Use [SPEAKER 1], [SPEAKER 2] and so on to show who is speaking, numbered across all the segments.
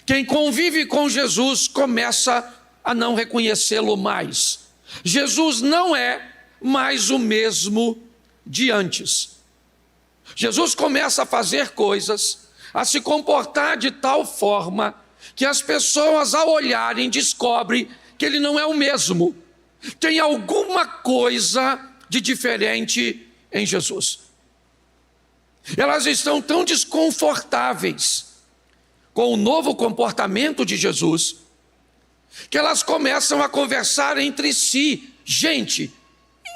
[SPEAKER 1] Quem convive com Jesus começa a não reconhecê-lo mais. Jesus não é mais o mesmo de antes. Jesus começa a fazer coisas, a se comportar de tal forma que as pessoas, ao olharem, descobrem que ele não é o mesmo. Tem alguma coisa de diferente em Jesus. Elas estão tão desconfortáveis com o novo comportamento de Jesus, que elas começam a conversar entre si. Gente,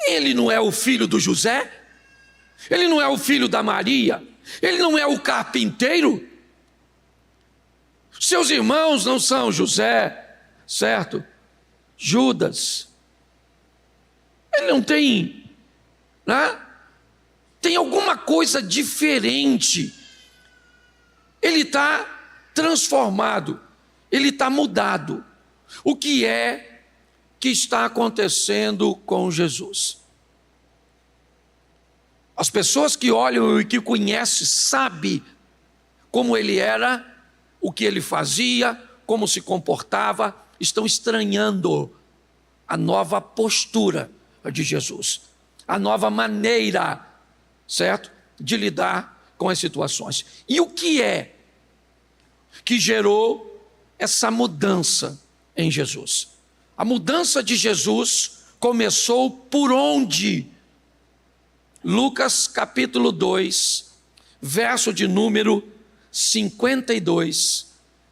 [SPEAKER 1] ele não é o filho do José? Ele não é o filho da Maria? Ele não é o carpinteiro? Seus irmãos não são José, certo? Judas. Ele não tem, né? Tem alguma coisa diferente. Ele está transformado, ele está mudado. O que é que está acontecendo com Jesus? As pessoas que olham e que conhecem sabem como ele era, o que ele fazia, como se comportava, estão estranhando a nova postura de Jesus, a nova maneira, certo, de lidar com as situações. E o que é que gerou essa mudança em Jesus? A mudança de Jesus começou por onde? Lucas capítulo 2, verso de número 52,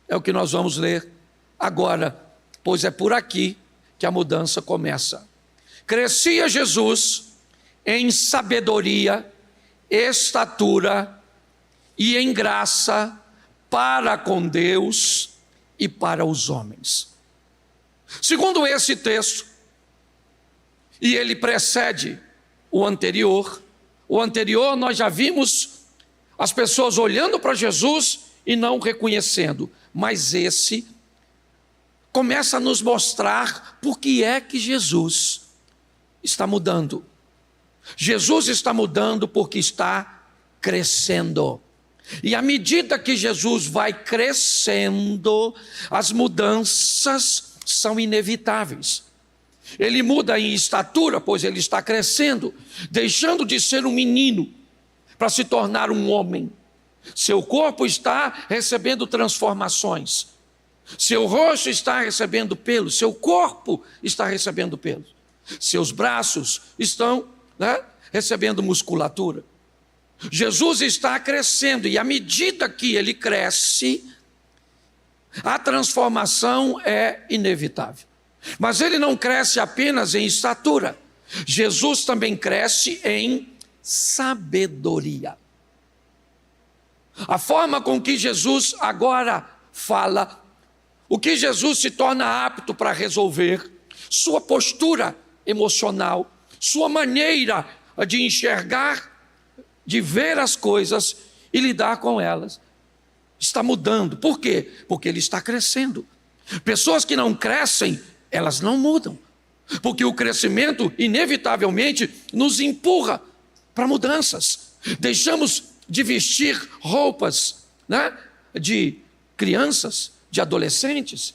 [SPEAKER 1] é o que nós vamos ler agora, pois é por aqui que a mudança começa. Crescia Jesus em sabedoria, estatura e em graça para com Deus e para os homens. Segundo esse texto, e ele precede o anterior nós já vimos as pessoas olhando para Jesus e não reconhecendo, mas esse começa a nos mostrar por que é que Jesus está mudando. Jesus está mudando porque está crescendo. E à medida que Jesus vai crescendo, as mudanças são inevitáveis. Ele muda em estatura, pois ele está crescendo, deixando de ser um menino para se tornar um homem. Seu corpo está recebendo transformações. Seu rosto está recebendo pelo, seu corpo está recebendo pelo. Seus braços estão, recebendo musculatura. Jesus está crescendo e à medida que ele cresce, a transformação é inevitável. Mas ele não cresce apenas em estatura. Jesus também cresce em sabedoria. A forma com que Jesus agora fala, o que Jesus se torna apto para resolver, sua postura emocional, sua maneira de enxergar, de ver as coisas e lidar com elas, está mudando. Por quê? Porque ele está crescendo. Pessoas que não crescem, elas não mudam, porque o crescimento inevitavelmente nos empurra para mudanças. Deixamos de vestir roupas, de crianças, de adolescentes.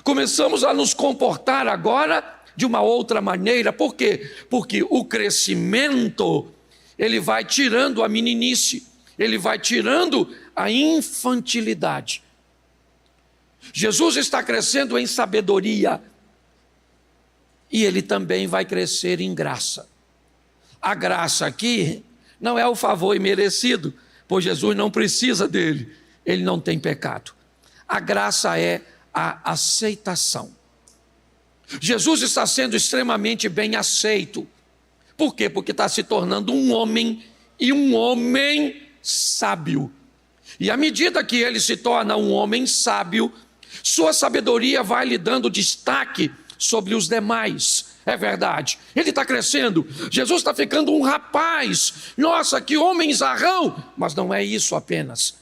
[SPEAKER 1] Começamos a nos comportar agora de uma outra maneira. Por quê? Porque o crescimento, ele vai tirando a meninice, ele vai tirando a infantilidade. Jesus está crescendo em sabedoria e ele também vai crescer em graça. A graça aqui não é o favor imerecido, pois Jesus não precisa dele, ele não tem pecado. A graça é a aceitação. Jesus está sendo extremamente bem aceito. Por quê? Porque está se tornando um homem, e um homem sábio. E à medida que ele se torna um homem sábio, sua sabedoria vai lhe dando destaque sobre os demais. É verdade, ele está crescendo. Jesus está ficando um rapaz. Nossa, que homem zarrão! Mas não é isso apenas.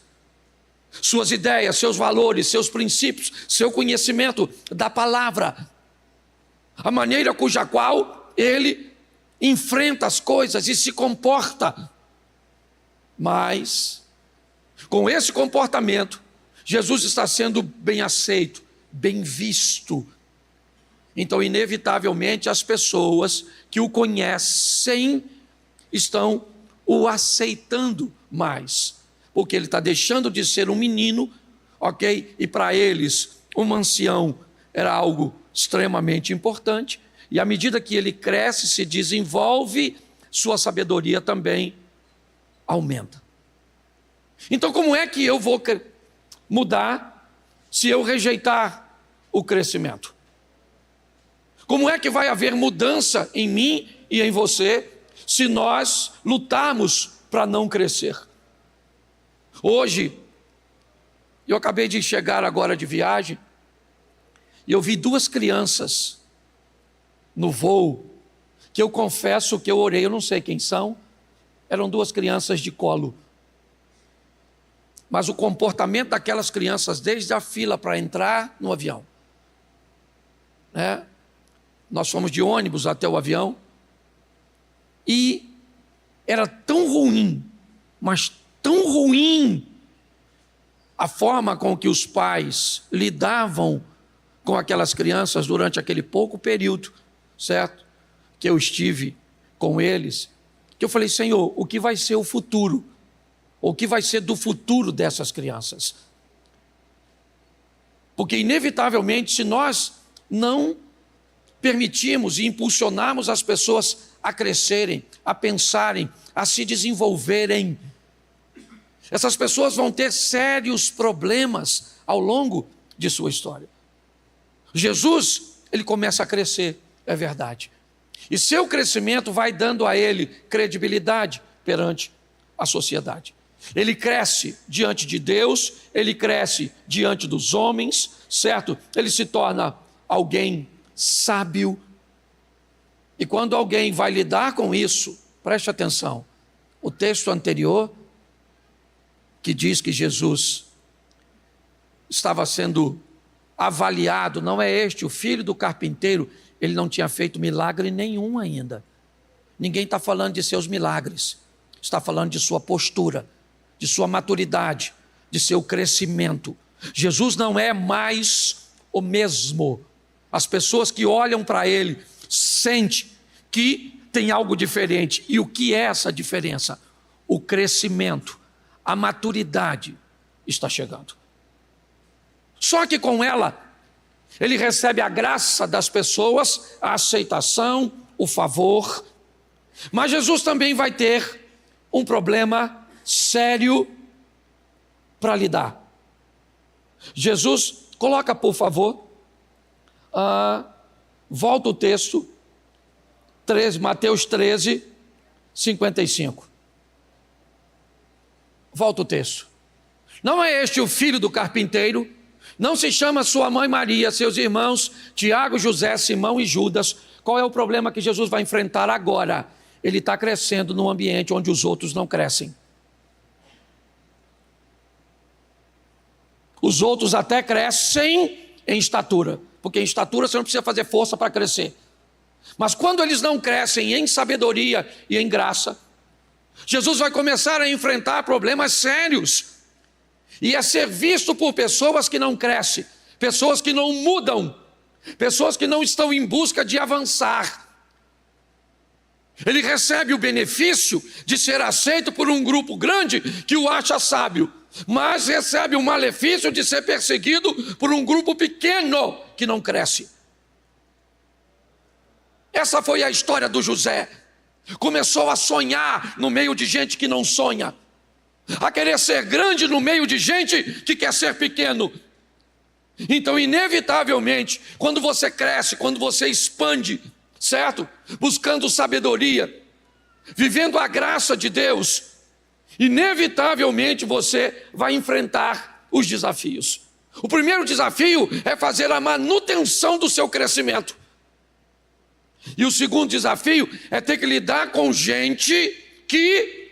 [SPEAKER 1] Suas ideias, seus valores, seus princípios, seu conhecimento da palavra, a maneira cuja qual ele enfrenta as coisas e se comporta. Mas, com esse comportamento, Jesus está sendo bem aceito, bem visto. Então, inevitavelmente, as pessoas que o conhecem estão o aceitando mais, porque ele está deixando de ser um menino, ok? E para eles, um ancião era algo extremamente importante, e à medida que ele cresce, se desenvolve, sua sabedoria também aumenta. Então, como é que eu vou mudar se eu rejeitar o crescimento? Como é que vai haver mudança em mim e em você se nós lutarmos para não crescer? Hoje, eu acabei de chegar agora de viagem e eu vi duas crianças no voo, que eu confesso que eu orei, eu não sei quem são, eram duas crianças de colo. Mas o comportamento daquelas crianças, desde a fila para entrar no avião, né? Nós fomos de ônibus até o avião, e era tão ruim, mas tão ruim, a forma com que os pais lidavam com aquelas crianças durante aquele pouco período, certo? Que eu estive com eles, que eu falei, Senhor, o que vai ser o futuro? O que vai ser do futuro dessas crianças? Porque inevitavelmente, se nós não permitirmos e impulsionarmos as pessoas a crescerem, a pensarem, a se desenvolverem, essas pessoas vão ter sérios problemas ao longo de sua história. Jesus, ele começa a crescer, é verdade. E seu crescimento vai dando a ele credibilidade perante a sociedade. Ele cresce diante de Deus, ele cresce diante dos homens, certo? Ele se torna alguém sábio. E quando alguém vai lidar com isso, preste atenção, o texto anterior, que diz que Jesus estava sendo avaliado, não é este, o filho do carpinteiro, ele não tinha feito milagre nenhum ainda. Ninguém está falando de seus milagres, está falando de sua postura, de sua maturidade, de seu crescimento. Jesus não é mais o mesmo. As pessoas que olham para ele sentem que tem algo diferente. E o que é essa diferença? O crescimento, a maturidade está chegando. Só que com ela, ele recebe a graça das pessoas, a aceitação, o favor. Mas Jesus também vai ter um problema sério para lidar. Jesus, coloca por favor, volta o texto, Mateus 13, 55. Volta o texto. Não é este o filho do carpinteiro? Não se chama sua mãe Maria, seus irmãos Tiago, José, Simão e Judas? Qual é o problema que Jesus vai enfrentar agora? Ele está crescendo num ambiente onde os outros não crescem. Os outros até crescem em estatura, porque em estatura você não precisa fazer força para crescer. Mas quando eles não crescem em sabedoria e em graça, Jesus vai começar a enfrentar problemas sérios. E é ser visto por pessoas que não crescem, pessoas que não mudam, pessoas que não estão em busca de avançar. Ele recebe o benefício de ser aceito por um grupo grande que o acha sábio, mas recebe o malefício de ser perseguido por um grupo pequeno que não cresce. Essa foi a história do José. Começou a sonhar no meio de gente que não sonha, a querer ser grande no meio de gente que quer ser pequeno. Então, inevitavelmente, quando você cresce, quando você expande, certo? Buscando sabedoria, vivendo a graça de Deus, inevitavelmente você vai enfrentar os desafios. O primeiro desafio é fazer a manutenção do seu crescimento. E o segundo desafio é ter que lidar com gente que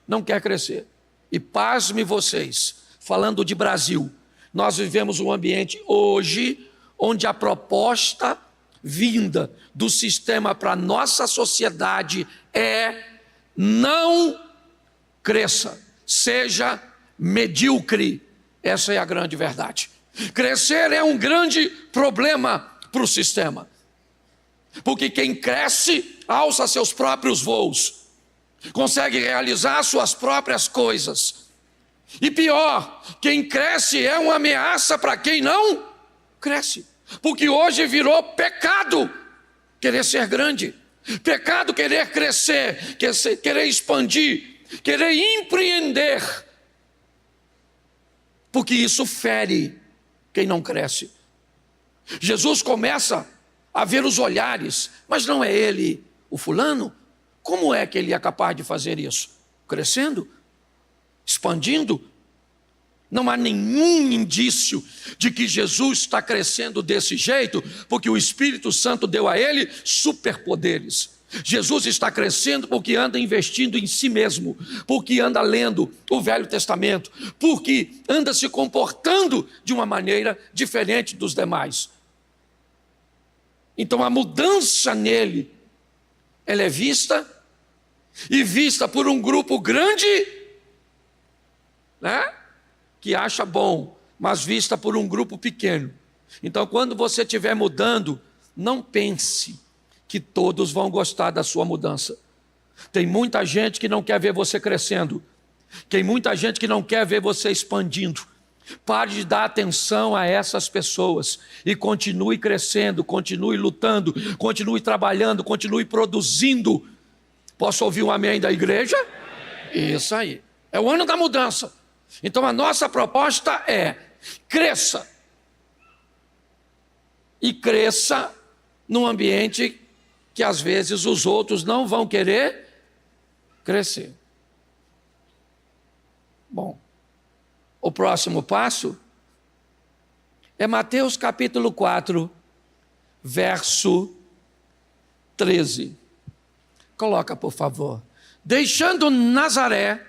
[SPEAKER 1] não quer crescer. E pasme vocês, falando de Brasil, nós vivemos um ambiente hoje onde a proposta vinda do sistema para a nossa sociedade é: não cresça, seja medíocre. Essa é a grande verdade. Crescer é um grande problema para o sistema. Porque quem cresce alça seus próprios voos, consegue realizar suas próprias coisas. E pior, quem cresce é uma ameaça para quem não cresce. Porque hoje virou pecado querer ser grande, pecado querer crescer, querer expandir, querer empreender. Porque isso fere quem não cresce. Jesus começa a ver os olhares, mas não é ele o fulano? Como é que ele é capaz de fazer isso? Crescendo? Expandindo? Não há nenhum indício de que Jesus está crescendo desse jeito, porque o Espírito Santo deu a ele superpoderes. Jesus está crescendo porque anda investindo em si mesmo, porque anda lendo o Velho Testamento, porque anda se comportando de uma maneira diferente dos demais. Então a mudança nele, ela é vista, e vista por um grupo grande, né, que acha bom, mas vista por um grupo pequeno. Então quando você estiver mudando, não pense que todos vão gostar da sua mudança. Tem muita gente que não quer ver você crescendo, tem muita gente que não quer ver você expandindo. Pare de dar atenção a essas pessoas e continue crescendo, continue lutando, continue trabalhando, continue produzindo. Posso ouvir um amém da igreja? Isso aí, é o ano da mudança. Então a nossa proposta é: cresça. E cresça num ambiente que às vezes os outros não vão querer crescer. Bom, o próximo passo é Mateus capítulo 4, verso 13. Coloca, por favor. Deixando Nazaré,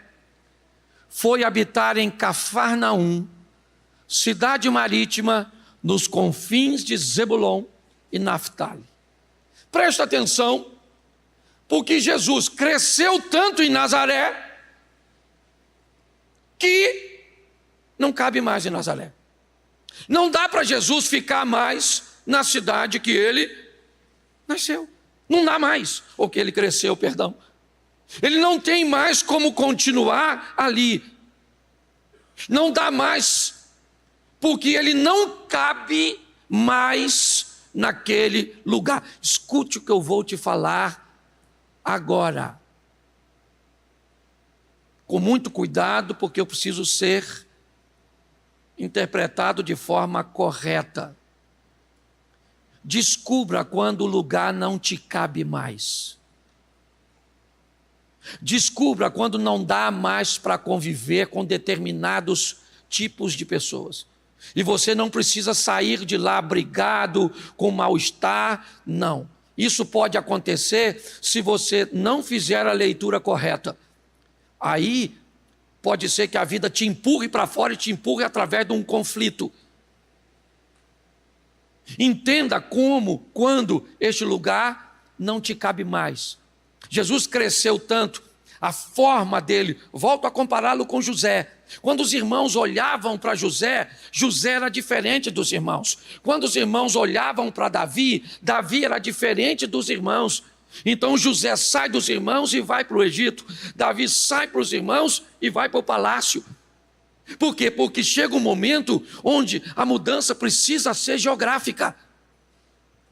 [SPEAKER 1] foi habitar em Cafarnaum, cidade marítima, nos confins de Zebulon e Naftali. Presta atenção, porque Jesus cresceu tanto em Nazaré que não cabe mais em Nazaré. Não dá para Jesus ficar mais na cidade que ele nasceu. Não dá mais, ou que ele cresceu, perdão. Ele não tem mais como continuar ali. Não dá mais, porque ele não cabe mais naquele lugar. Escute o que eu vou te falar agora. Com muito cuidado, porque eu preciso ser interpretado de forma correta. Descubra quando o lugar não te cabe mais. Descubra quando não dá mais para conviver com determinados tipos de pessoas. E você não precisa sair de lá brigado, com mal-estar, não. Isso pode acontecer se você não fizer a leitura correta. Aí pode ser que a vida te empurre para fora e te empurre através de um conflito. Entenda quando este lugar não te cabe mais. Jesus cresceu tanto, a forma dele, volto a compará-lo com José. Quando os irmãos olhavam para José, José era diferente dos irmãos. Quando os irmãos olhavam para Davi, Davi era diferente dos irmãos. Então José sai dos irmãos e vai para o Egito. Davi sai para os irmãos e vai para o palácio. Por quê? Porque chega um momento onde a mudança precisa ser geográfica.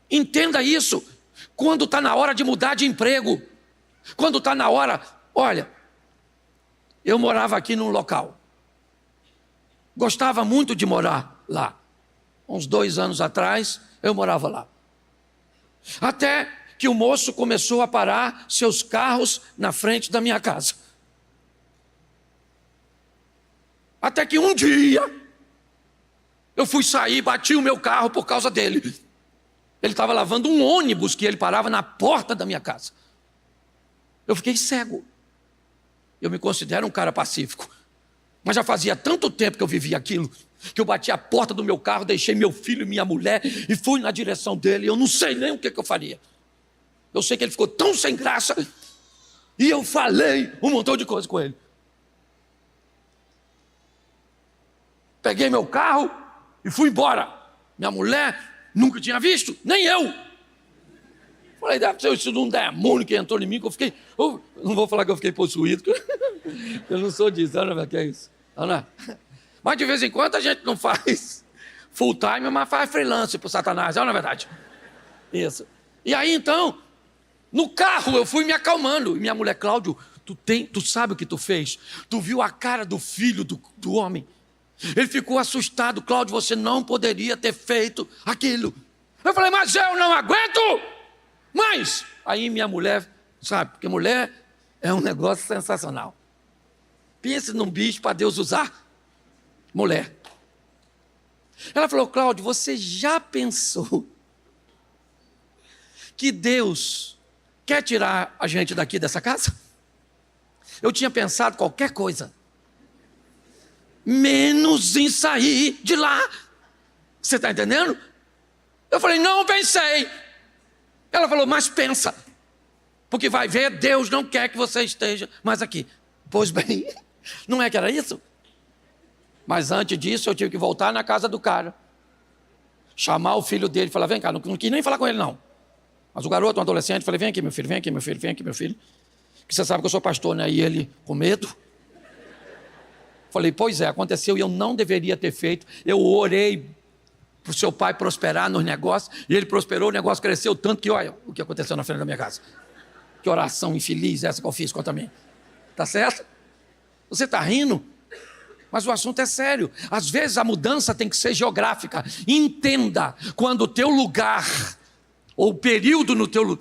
[SPEAKER 1] Entenda isso. Quando está na hora de mudar de emprego, quando está na hora, olha, eu morava aqui num local, gostava muito de morar lá. Uns 2 anos atrás, eu morava lá. Até que o moço começou a parar seus carros na frente da minha casa. Até que um dia, eu fui sair, bati o meu carro por causa dele. Ele estava lavando um ônibus que ele parava na porta da minha casa. Eu fiquei cego. Eu me considero um cara pacífico. Mas já fazia tanto tempo que eu vivia aquilo, que eu bati a porta do meu carro, deixei meu filho e minha mulher e fui na direção dele. Eu não sei nem o que eu faria. Eu sei que ele ficou tão sem graça e eu falei um montão de coisa com ele. Peguei meu carro e fui embora. Minha mulher nunca tinha visto, nem eu. Falei, deve ser isso de um demônio que entrou em mim, que eu fiquei... não vou falar que eu fiquei possuído, eu não sou disso, Ana, que é isso? Ana. Mas de vez em quando a gente não faz full time, mas faz freelance pro Satanás, não é verdade? Isso. E aí então, no carro eu fui me acalmando. E minha mulher, Cláudio, tu sabe o que tu fez? Tu viu a cara do filho do homem? Ele ficou assustado. Cláudio, você não poderia ter feito aquilo. Eu falei, mas eu não aguento mais. Aí minha mulher, sabe, porque mulher é um negócio sensacional. Pense num bicho para Deus usar. Mulher. Ela falou, Cláudio, você já pensou que Deus quer tirar a gente daqui dessa casa? Eu tinha pensado qualquer coisa, menos em sair de lá. Você está entendendo? Eu falei, não pensei. Ela falou, mas pensa, porque vai ver, Deus não quer que você esteja mais aqui. Pois bem, não é que era isso? Mas antes disso eu tive que voltar na casa do cara, chamar o filho dele e falar, vem cá, não quis nem falar com ele não. Mas o garoto, um adolescente, falei, vem aqui meu filho, vem aqui meu filho, vem aqui meu filho. Que você sabe que eu sou pastor, né? E ele com medo. Falei, pois é, aconteceu e eu não deveria ter feito. Eu orei para o seu pai prosperar nos negócios, e ele prosperou, o negócio cresceu tanto que olha o que aconteceu na frente da minha casa. Que oração infeliz essa que eu fiz contra mim. Tá certo? Você está rindo? Mas o assunto é sério. Às vezes a mudança tem que ser geográfica. Entenda, quando o teu lugar, ou o período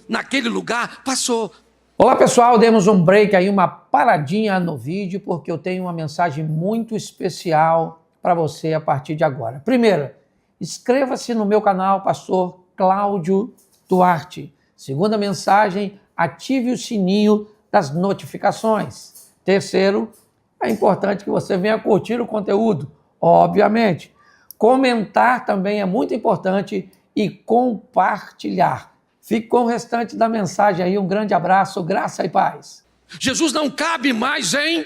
[SPEAKER 1] naquele lugar, passou.
[SPEAKER 2] Olá pessoal, demos um break aí, uma paradinha no vídeo, porque eu tenho uma mensagem muito especial para você a partir de agora. Primeiro, inscreva-se no meu canal, Pastor Cláudio Duarte. Segunda mensagem, ative o sininho das notificações. Terceiro, é importante que você venha curtir o conteúdo, obviamente. Comentar também é muito importante e compartilhar. Fique com o restante da mensagem aí. Um grande abraço, graça e paz.
[SPEAKER 1] Jesus não cabe mais em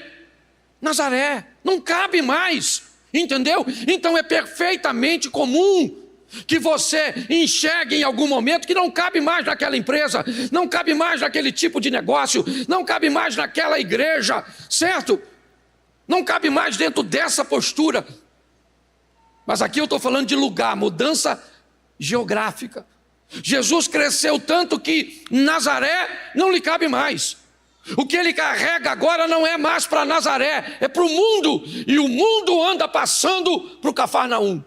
[SPEAKER 1] Nazaré. Não cabe mais. Entendeu? Então é perfeitamente comum que você enxergue em algum momento que não cabe mais naquela empresa, não cabe mais naquele tipo de negócio, não cabe mais naquela igreja, certo? Não cabe mais dentro dessa postura. Mas aqui eu estou falando de lugar, mudança geográfica. Jesus cresceu tanto que Nazaré não lhe cabe mais. O que ele carrega agora não é mais para Nazaré, é para o mundo. E o mundo anda passando para o Cafarnaum.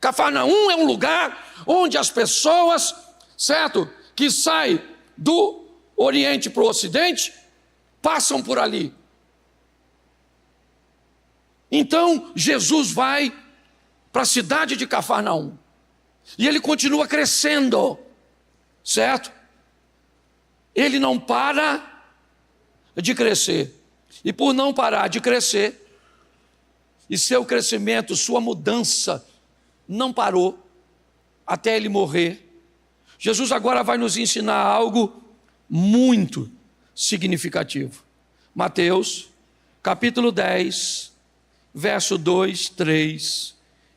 [SPEAKER 1] Cafarnaum é um lugar onde as pessoas, certo, que saem do Oriente para o Ocidente, passam por ali. Então Jesus vai para a cidade de Cafarnaum. E ele continua crescendo, certo? Ele não para de crescer. E por não parar de crescer, e seu crescimento, sua mudança, não parou até ele morrer. Jesus agora vai nos ensinar algo muito significativo. Mateus, capítulo 10, verso 2, 3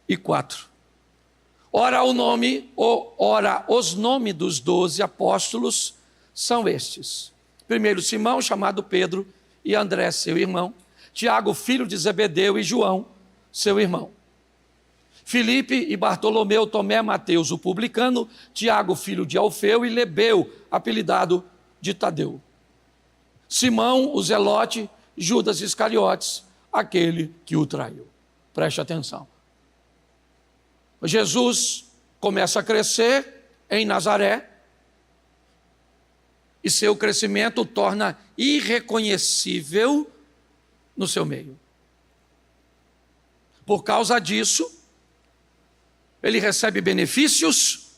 [SPEAKER 1] e 4. Ora, os nomes dos 12 apóstolos são estes. Primeiro, Simão, chamado Pedro, e André, seu irmão. Tiago, filho de Zebedeu, e João, seu irmão. Filipe e Bartolomeu, Tomé, Mateus, o publicano, Tiago, filho de Alfeu, e Lebeu, apelidado de Tadeu. Simão, o zelote, Judas Iscariotes, aquele que o traiu. Preste atenção. Jesus começa a crescer em Nazaré e seu crescimento o torna irreconhecível no seu meio. Por causa disso, ele recebe benefícios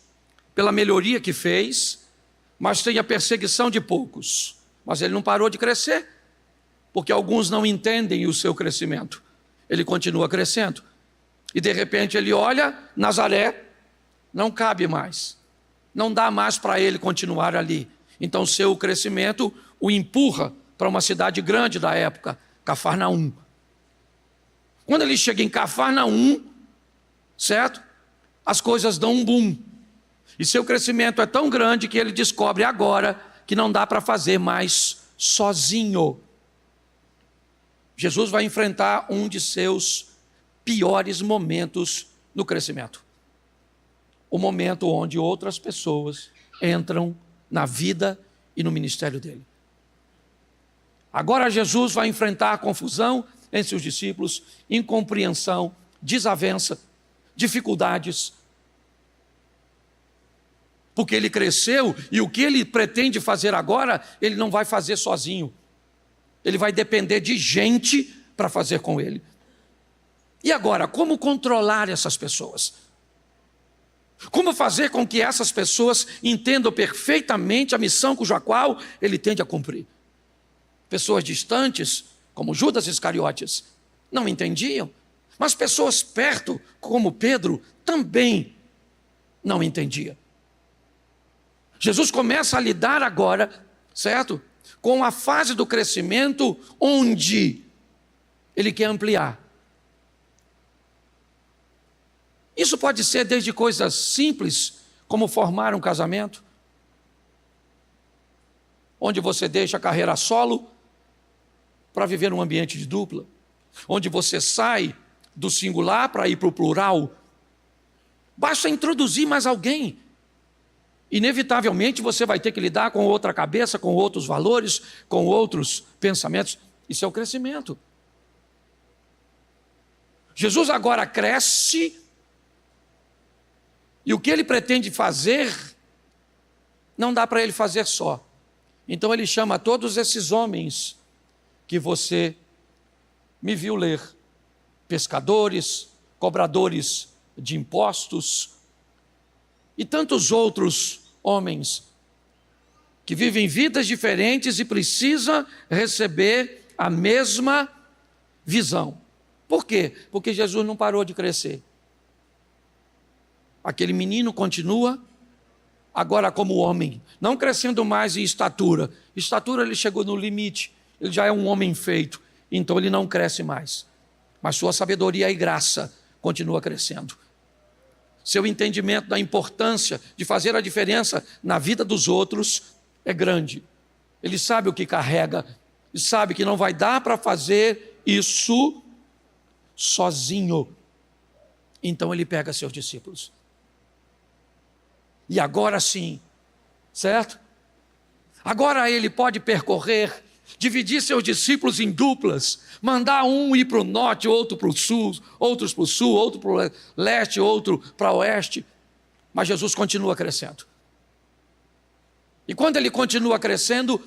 [SPEAKER 1] pela melhoria que fez, mas tem a perseguição de poucos. Mas ele não parou de crescer, porque alguns não entendem o seu crescimento. Ele continua crescendo. E de repente ele olha, Nazaré não cabe mais. Não dá mais para ele continuar ali. Então seu crescimento o empurra para uma cidade grande da época, Cafarnaum. Quando ele chega em Cafarnaum, certo? As coisas dão um boom. E seu crescimento é tão grande que ele descobre agora que não dá para fazer mais sozinho. Jesus vai enfrentar um de seus piores momentos no crescimento. O momento onde outras pessoas entram na vida e no ministério dele. Agora Jesus vai enfrentar a confusão entre os discípulos, incompreensão, desavença, dificuldades. Porque ele cresceu e o que ele pretende fazer agora, ele não vai fazer sozinho. Ele vai depender de gente para fazer com ele. E agora, como controlar essas pessoas? Como fazer com que essas pessoas entendam perfeitamente a missão cuja qual ele tende a cumprir? Pessoas distantes, como Judas Iscariotes, não entendiam. Mas pessoas perto, como Pedro, também não entendiam. Jesus começa a lidar agora, certo? Com a fase do crescimento onde ele quer ampliar. Isso pode ser desde coisas simples, como formar um casamento, onde você deixa a carreira solo para viver num ambiente de dupla, onde você sai do singular para ir para o plural. Basta introduzir mais alguém. Inevitavelmente você vai ter que lidar com outra cabeça, com outros valores, com outros pensamentos. Isso é o crescimento. Jesus agora cresce e o que ele pretende fazer não dá para ele fazer só. Então ele chama todos esses homens que você me viu ler, pescadores, cobradores de impostos e tantos outros homens que vivem vidas diferentes e precisam receber a mesma visão. Por quê? Porque Jesus não parou de crescer. Aquele menino continua agora como homem, não crescendo mais em estatura. Estatura ele chegou no limite, ele já é um homem feito, então ele não cresce mais. Mas sua sabedoria e graça continua crescendo. Seu entendimento da importância de fazer a diferença na vida dos outros é grande. Ele sabe o que carrega, e sabe que não vai dar para fazer isso sozinho. Então ele pega seus discípulos. E agora sim, certo? Agora ele pode percorrer, dividir seus discípulos em duplas, mandar um ir para o norte, outro para o sul, outros para o sul, outro para o leste, outro para o oeste. Mas Jesus continua crescendo. E quando ele continua crescendo,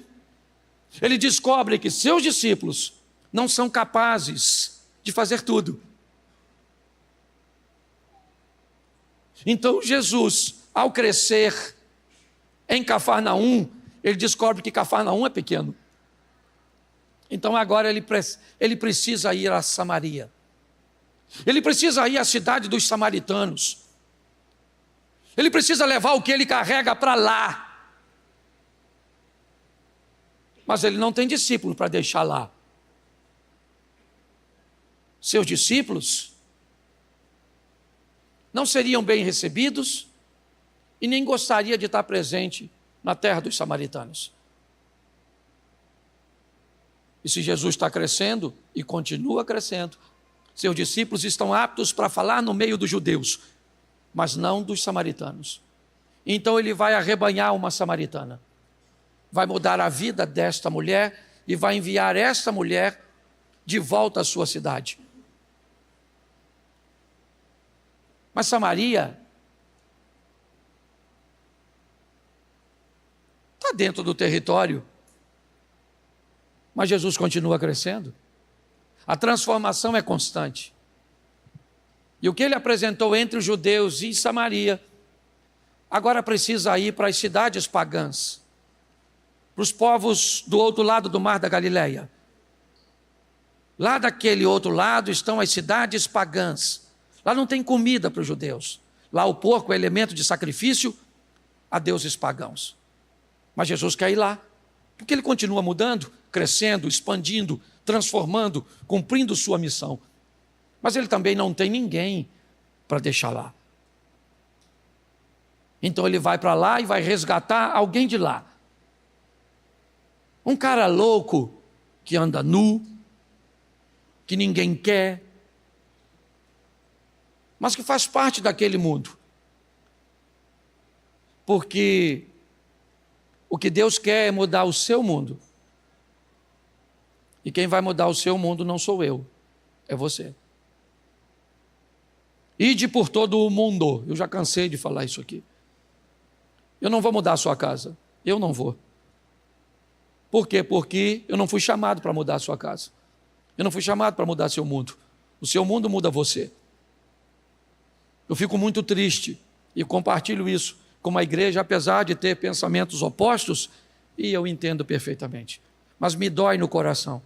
[SPEAKER 1] ele descobre que seus discípulos não são capazes de fazer tudo. Então Jesus, ao crescer em Cafarnaum, ele descobre que Cafarnaum é pequeno. Então agora ele precisa ir a Samaria. Ele precisa ir à cidade dos samaritanos. Ele precisa levar o que ele carrega para lá. Mas ele não tem discípulo para deixar lá. Seus discípulos não seriam bem recebidos e nem gostaria de estar presente na terra dos samaritanos. E se Jesus está crescendo e continua crescendo, seus discípulos estão aptos para falar no meio dos judeus, mas não dos samaritanos. Então ele vai arrebanhar uma samaritana, vai mudar a vida desta mulher e vai enviar esta mulher de volta à sua cidade. Mas Samaria está dentro do território. Mas Jesus continua crescendo. A transformação é constante. E o que ele apresentou entre os judeus e Samaria, agora precisa ir para as cidades pagãs, para os povos do outro lado do mar da Galileia. Lá daquele outro lado estão as cidades pagãs. Lá não tem comida para os judeus. Lá o porco é elemento de sacrifício a deuses pagãos. Mas Jesus quer ir lá, porque ele continua mudando, crescendo, expandindo, transformando, cumprindo sua missão. Mas ele também não tem ninguém para deixar lá. Então ele vai para lá e vai resgatar alguém de lá. Um cara louco que anda nu, que ninguém quer, mas que faz parte daquele mundo. Porque o que Deus quer é mudar o seu mundo. E quem vai mudar o seu mundo não sou eu, é você. Ide por todo o mundo. Eu já cansei de falar isso aqui. Eu não vou mudar a sua casa. Eu não vou. Por quê? Porque eu não fui chamado para mudar a sua casa. Eu não fui chamado para mudar seu mundo. O seu mundo muda você. Eu fico muito triste e compartilho isso com uma igreja, apesar de ter pensamentos opostos, e eu entendo perfeitamente. Mas me dói no coração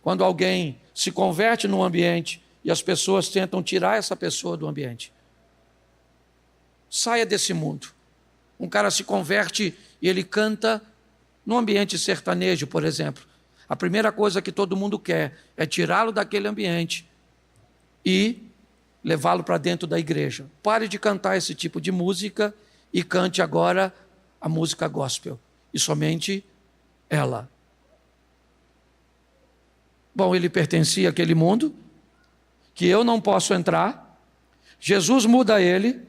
[SPEAKER 1] quando alguém se converte num ambiente e as pessoas tentam tirar essa pessoa do ambiente. Saia desse mundo. Um cara se converte e ele canta no ambiente sertanejo, por exemplo. A primeira coisa que todo mundo quer é tirá-lo daquele ambiente e levá-lo para dentro da igreja. Pare de cantar esse tipo de música e cante agora a música gospel. E somente ela. Bom, ele pertencia àquele mundo que eu não posso entrar. Jesus muda ele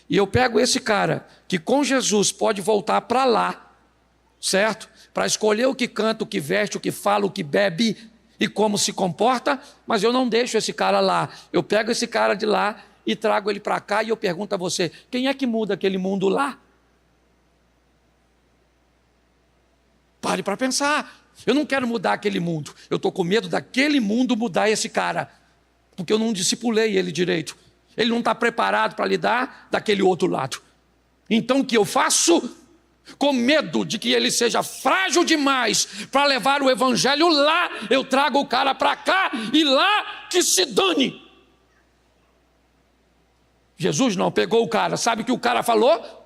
[SPEAKER 1] e eu pego esse cara que com Jesus pode voltar para lá, certo? Para escolher o que canta, o que veste, o que fala, o que bebe e como se comporta, mas eu não deixo esse cara lá. Eu pego esse cara de lá e trago ele para cá e eu pergunto a você, quem é que muda aquele mundo lá? Pare para pensar. Eu não quero mudar aquele mundo. Eu estou com medo daquele mundo mudar esse cara, porque eu não discipulei ele direito. Ele não está preparado para lidar daquele outro lado. Então o que eu faço? Com medo de que ele seja frágil demais para levar o evangelho lá, eu trago o cara para cá e lá que se dane. Jesus não pegou o cara, sabe o que o cara falou?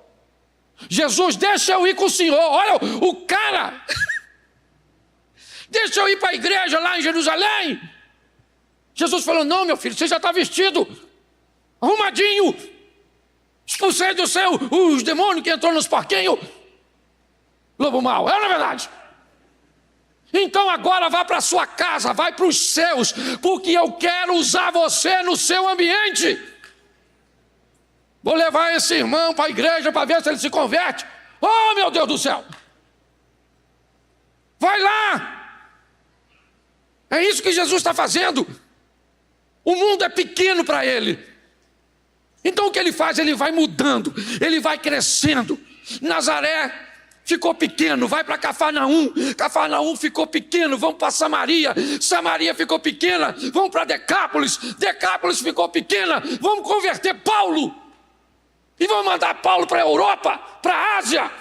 [SPEAKER 1] Jesus, deixa eu ir com o senhor. Olha, o cara, deixa eu ir para a igreja lá em Jerusalém. Jesus falou, não, meu filho, você já está vestido, arrumadinho, expulsei do céu os demônios que entrou nos porquinhos. Lobo mau, é na verdade? Então agora vá para a sua casa, vai para os seus, porque eu quero usar você no seu ambiente. Vou levar esse irmão para a igreja para ver se ele se converte. Oh, meu Deus do céu! Vai lá! É isso que Jesus está fazendo. O mundo é pequeno para ele. Então o que ele faz? Ele vai mudando, ele vai crescendo. Nazaré ficou pequeno, vai para Cafarnaum, Cafarnaum ficou pequeno, vamos para Samaria, Samaria ficou pequena, vamos para Decápolis, Decápolis ficou pequena, vamos converter Paulo, e vamos mandar Paulo para a Europa, para a Ásia,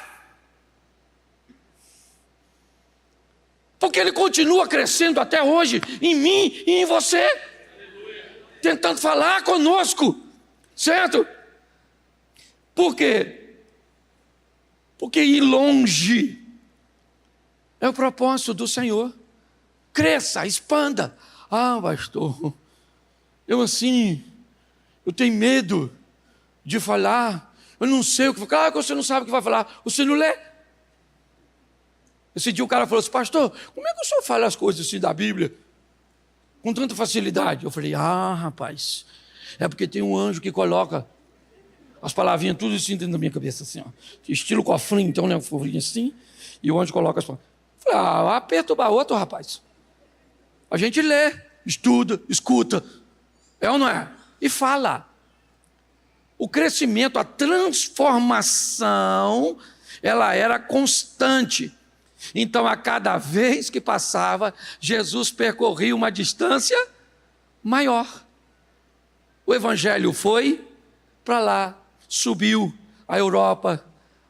[SPEAKER 1] porque ele continua crescendo até hoje, em mim e em você, tentando falar conosco, certo? Por quê? Porque ir longe é o propósito do Senhor. Cresça, expanda. Ah, pastor, eu tenho medo de falar. Eu não sei o que falar. Claro que você não sabe o que vai falar. Você não lê. Esse dia o cara falou assim, pastor, como é que o senhor fala as coisas assim da Bíblia? Com tanta facilidade. Eu falei, rapaz, é porque tem um anjo que coloca as palavrinhas tudo assim dentro da minha cabeça, assim, ó. Estilo cofrinho, então, né? Um cofrinho assim, e o anjo coloca as palavras. Falei, vai perturbar outro, rapaz. A gente lê, estuda, escuta. É ou não é? E fala. O crescimento, a transformação, ela era constante. Então, a cada vez que passava, Jesus percorria uma distância maior. O evangelho foi para lá. Subiu a Europa,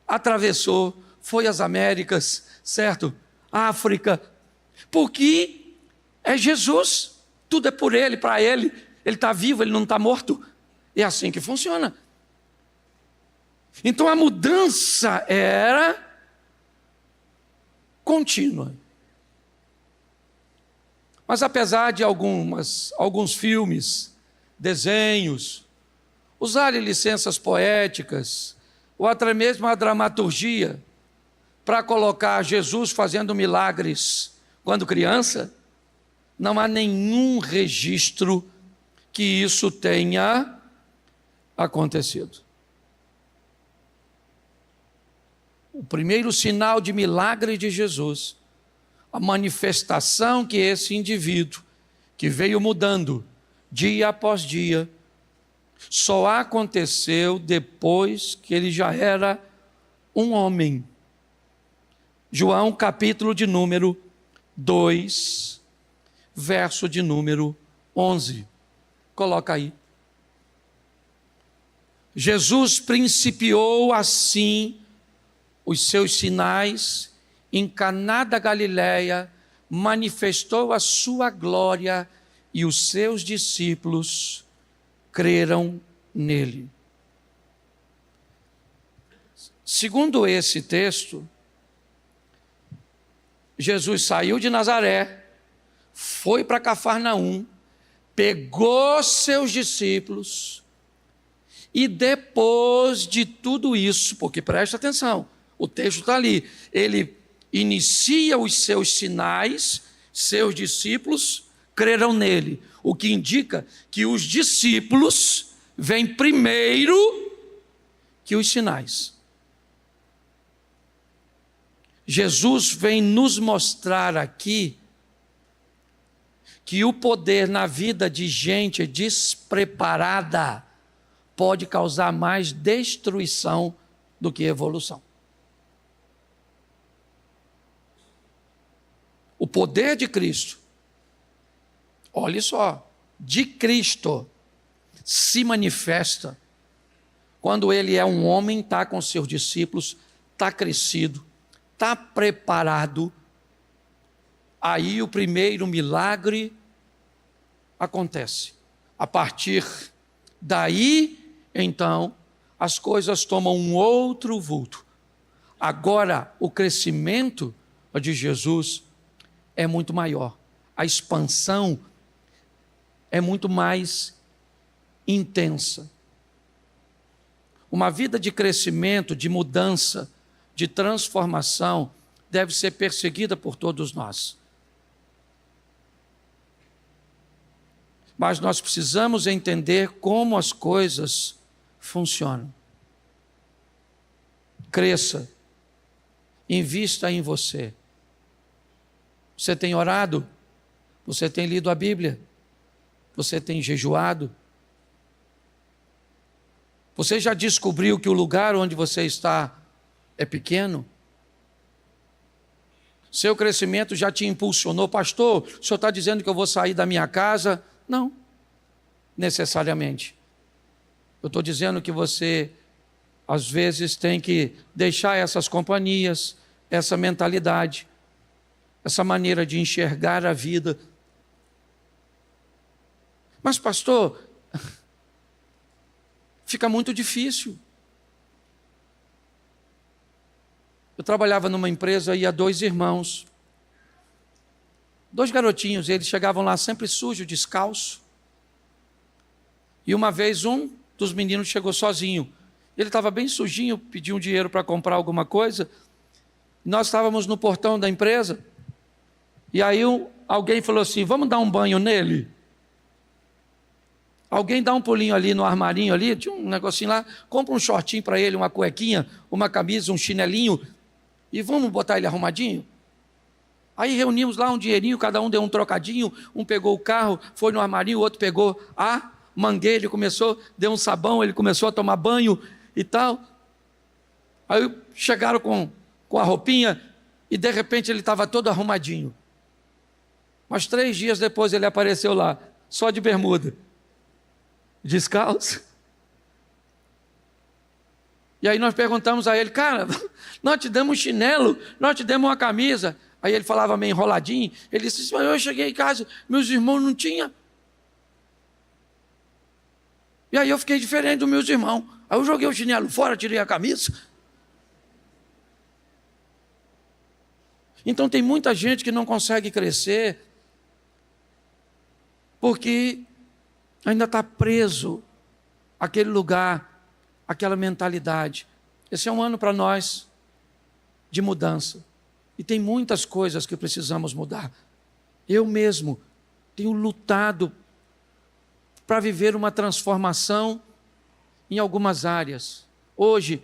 [SPEAKER 1] atravessou, foi às Américas, certo? África, porque é Jesus, tudo é por Ele, para Ele, Ele está vivo, Ele não está morto, é assim que funciona. Então a mudança era contínua. Mas apesar de alguns filmes, desenhos, usarem licenças poéticas, ou até mesmo a dramaturgia, para colocar Jesus fazendo milagres quando criança, não há nenhum registro que isso tenha acontecido. O primeiro sinal de milagre de Jesus, a manifestação que esse indivíduo, que veio mudando dia após dia, só aconteceu depois que ele já era um homem. João, capítulo de número 2, verso de número 11. Coloca aí. Jesus principiou assim os seus sinais em Caná da Galileia, manifestou a sua glória e os seus discípulos creram nele. Segundo esse texto, Jesus saiu de Nazaré, foi para Cafarnaum, pegou seus discípulos e depois de tudo isso, porque presta atenção, o texto está ali, ele inicia os seus sinais, seus discípulos creram nele, o que indica que os discípulos vêm primeiro que os sinais. Jesus vem nos mostrar aqui que o poder na vida de gente despreparada pode causar mais destruição do que evolução. O poder de Cristo, olhe só, de Cristo se manifesta quando ele é um homem, está com seus discípulos, está crescido, está preparado, aí o primeiro milagre acontece. A partir daí, então, as coisas tomam um outro vulto. Agora, o crescimento de Jesus é muito maior. A expansão é muito mais intensa. Uma vida de crescimento, de mudança, de transformação, deve ser perseguida por todos nós. Mas nós precisamos entender como as coisas funcionam. Cresça, invista em você. Você tem orado? Você tem lido a Bíblia? Você tem jejuado? Você já descobriu que o lugar onde você está é pequeno? Seu crescimento já te impulsionou? Pastor, o senhor está dizendo que eu vou sair da minha casa? Não, necessariamente. Eu estou dizendo que você, às vezes, tem que deixar essas companhias, essa mentalidade, essa maneira de enxergar a vida. Mas, pastor, fica muito difícil. Eu trabalhava numa empresa e ia 2 irmãos, 2 garotinhos, eles chegavam lá sempre sujos, descalço. E uma vez um dos meninos chegou sozinho. Ele estava bem sujinho, pediu um dinheiro para comprar alguma coisa. Nós estávamos no portão da empresa. E aí alguém falou assim, vamos dar um banho nele? Alguém dá um pulinho ali no armarinho ali, tinha um negocinho lá, compra um shortinho para ele, uma cuequinha, uma camisa, um chinelinho, e vamos botar ele arrumadinho? Aí reunimos lá um dinheirinho, cada um deu um trocadinho, um pegou o carro, foi no armarinho, o outro pegou a mangueira, ele começou, deu um sabão, ele começou a tomar banho e tal. Aí chegaram com a roupinha e de repente ele estava todo arrumadinho. Mas 3 dias depois ele apareceu lá, só de bermuda, descalço. E aí nós perguntamos a ele, cara, nós te demos um chinelo, nós te demos uma camisa. Aí ele falava meio enroladinho, ele disse, mas eu cheguei em casa, meus irmãos não tinham. E aí eu fiquei diferente dos meus irmãos. Aí eu joguei o chinelo fora, tirei a camisa. Então tem muita gente que não consegue crescer porque ainda está preso aquele lugar, aquela mentalidade. Esse é um ano para nós de mudança. E tem muitas coisas que precisamos mudar. Eu mesmo tenho lutado para viver uma transformação em algumas áreas. Hoje,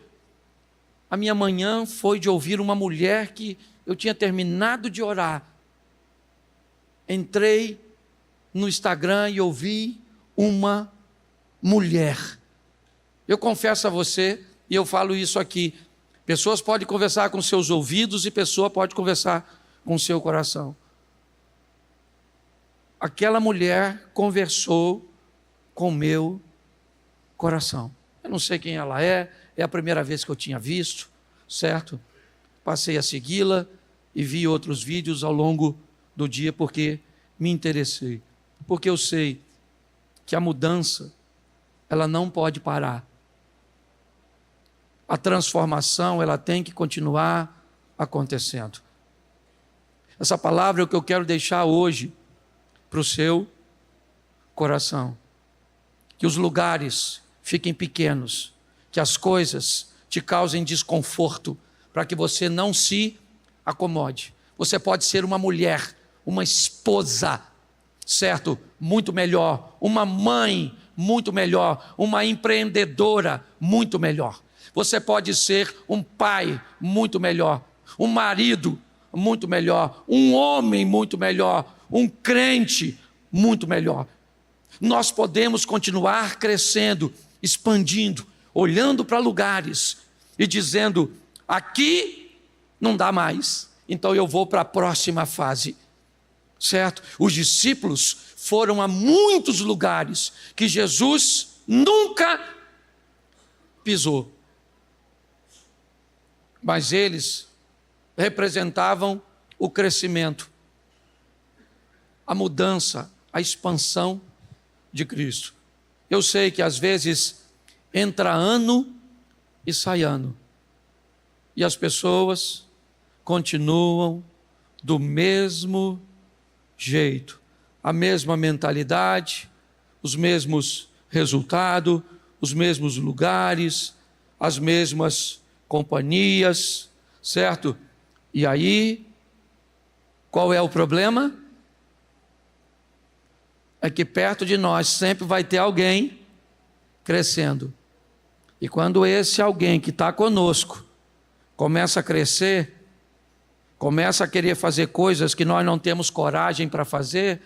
[SPEAKER 1] a minha manhã foi de ouvir uma mulher que eu tinha terminado de orar. Entrei no Instagram e ouvi uma mulher. Eu confesso a você, e eu falo isso aqui, pessoas podem conversar com seus ouvidos e pessoa pode conversar com seu coração. Aquela mulher conversou com o meu coração. Eu não sei quem ela é a primeira vez que eu tinha visto, certo? Passei a segui-la e vi outros vídeos ao longo do dia porque me interessei. Porque eu sei que a mudança, ela não pode parar. A transformação, ela tem que continuar acontecendo. Essa palavra é o que eu quero deixar hoje para o seu coração. Que os lugares fiquem pequenos, que as coisas te causem desconforto, para que você não se acomode. Você pode ser uma mulher, uma esposa, certo? Muito melhor. Uma mãe, muito melhor. Uma empreendedora, muito melhor. Você pode ser um pai, muito melhor. Um marido, muito melhor. Um homem, muito melhor. Um crente, muito melhor. Nós podemos continuar crescendo, expandindo, olhando para lugares e dizendo, aqui não dá mais, então eu vou para a próxima fase, certo? Os discípulos foram a muitos lugares que Jesus nunca pisou, mas eles representavam o crescimento, a mudança, a expansão de Cristo. Eu sei que às vezes entra ano e sai ano, e as pessoas continuam do mesmo jeito, a mesma mentalidade, os mesmos resultados, os mesmos lugares, as mesmas companhias, certo? E aí, qual é o problema? É que perto de nós sempre vai ter alguém crescendo. E quando esse alguém que está conosco começa a crescer, começa a querer fazer coisas que nós não temos coragem para fazer,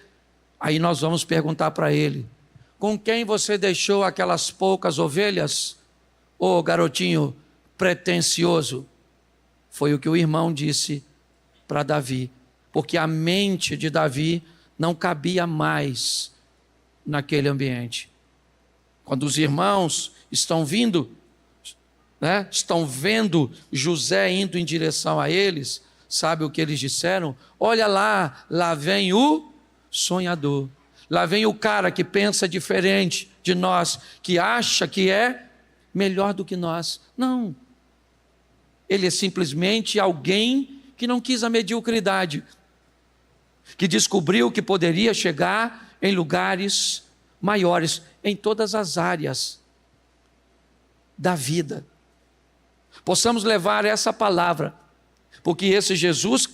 [SPEAKER 1] aí nós vamos perguntar para ele, com quem você deixou aquelas poucas ovelhas? Ô garotinho pretensioso. Foi o que o irmão disse para Davi, porque a mente de Davi não cabia mais naquele ambiente. Quando os irmãos estão vindo, né, estão vendo José indo em direção a eles, sabe o que eles disseram? Olha lá, lá vem o sonhador. Lá vem o cara que pensa diferente de nós, que acha que é melhor do que nós. Não. Ele é simplesmente alguém que não quis a mediocridade, que descobriu que poderia chegar em lugares maiores, em todas as áreas da vida. Possamos levar essa palavra, porque esse Jesus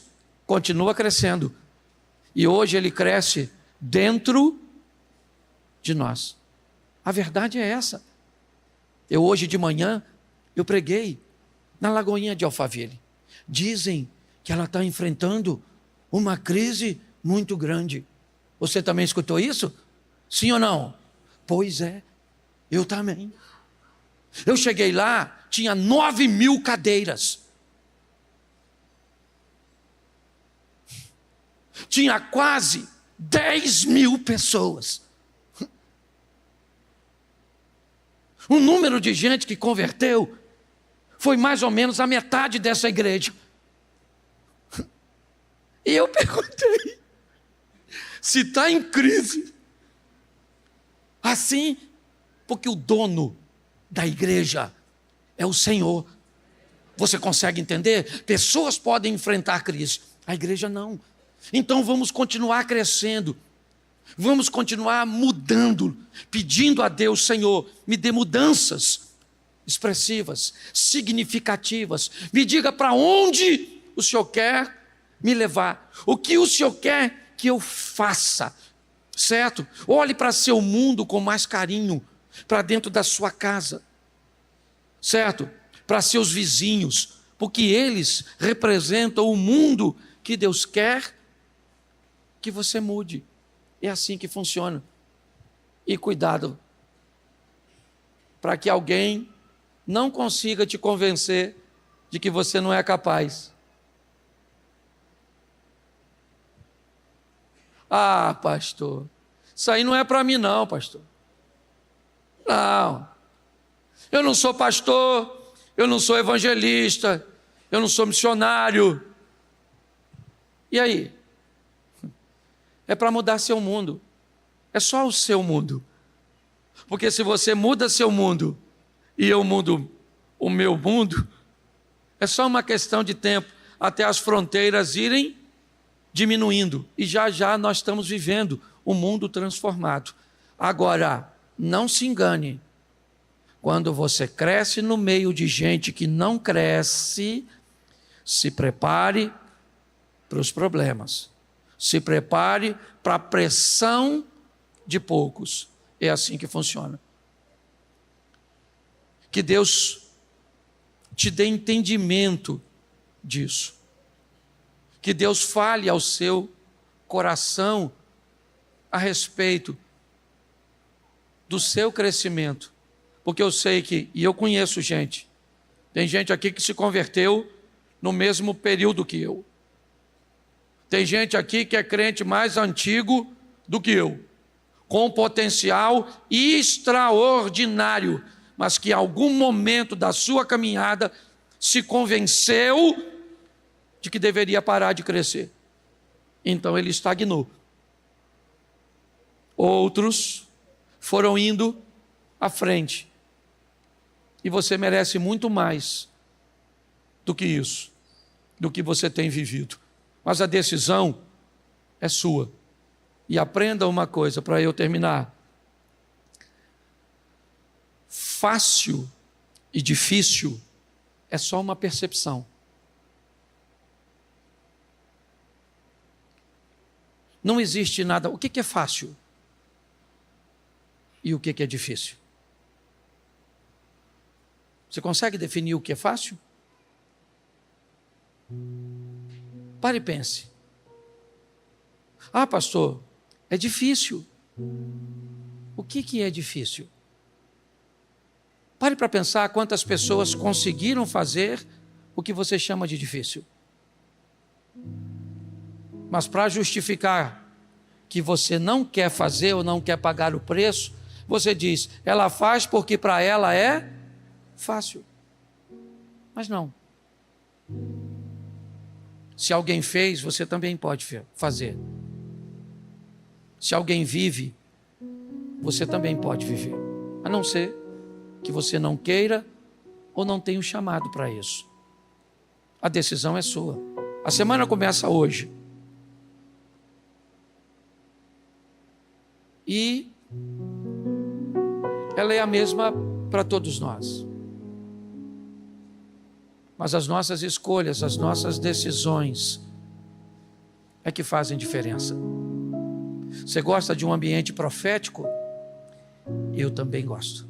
[SPEAKER 1] continua crescendo, e hoje ele cresce dentro de nós. A verdade é essa. Eu hoje de manhã, eu preguei na Lagoinha de Alphaville. Dizem que ela está enfrentando uma crise muito grande. Você também escutou isso? Sim ou não? Pois é, eu também. Eu cheguei lá, tinha 9.000 cadeiras. Tinha quase 10.000 pessoas. O número de gente que converteu foi mais ou menos a metade dessa igreja. E eu perguntei, se está em crise, assim, porque o dono da igreja é o Senhor. Você consegue entender? Pessoas podem enfrentar crise, a igreja não. Então vamos continuar crescendo. Vamos continuar mudando, pedindo a Deus: Senhor, me dê mudanças expressivas, significativas. Me diga para onde o Senhor quer me levar. O que o Senhor quer que eu faça, certo? Olhe para seu mundo com mais carinho, para dentro da sua casa, certo? Para seus vizinhos, porque eles representam o mundo que Deus quer que você mude. É assim que funciona. E cuidado, para que alguém não consiga te convencer de que você não é capaz. Ah, pastor, isso aí não é para mim não, pastor. Não, eu não sou pastor, eu não sou evangelista, eu não sou missionário. E aí? É para mudar seu mundo. É só o seu mundo. Porque se você muda seu mundo e eu mudo o meu mundo, é só uma questão de tempo até as fronteiras irem diminuindo. E já já nós estamos vivendo um mundo transformado. Agora, não se engane. Quando você cresce no meio de gente que não cresce, se prepare para os problemas. Se prepare para a pressão de poucos. É assim que funciona. Que Deus te dê entendimento disso. Que Deus fale ao seu coração a respeito do seu crescimento. Porque eu sei que, e eu conheço gente, tem gente aqui que se converteu no mesmo período que eu. Tem gente aqui que é crente mais antigo do que eu, com um potencial extraordinário, mas que em algum momento da sua caminhada se convenceu de que deveria parar de crescer. Então ele estagnou. Outros foram indo à frente. E você merece muito mais do que isso, do que você tem vivido. Mas a decisão é sua. E aprenda uma coisa para eu terminar. Fácil e difícil é só uma percepção. Não existe nada. O que é fácil? E o que é difícil? Você consegue definir o que é fácil? Pare e pense. Ah, pastor, é difícil. O que é difícil? Pare para pensar quantas pessoas conseguiram fazer o que você chama de difícil. Mas para justificar que você não quer fazer ou não quer pagar o preço, você diz, ela faz porque para ela é fácil. Mas não. Se alguém fez, você também pode fazer. Se alguém vive, você também pode viver. A não ser que você não queira ou não tenha o chamado para isso. A decisão é sua. A semana começa hoje. E ela é a mesma para todos nós. Mas as nossas escolhas, as nossas decisões é que fazem diferença. Você gosta de um ambiente profético? Eu também gosto.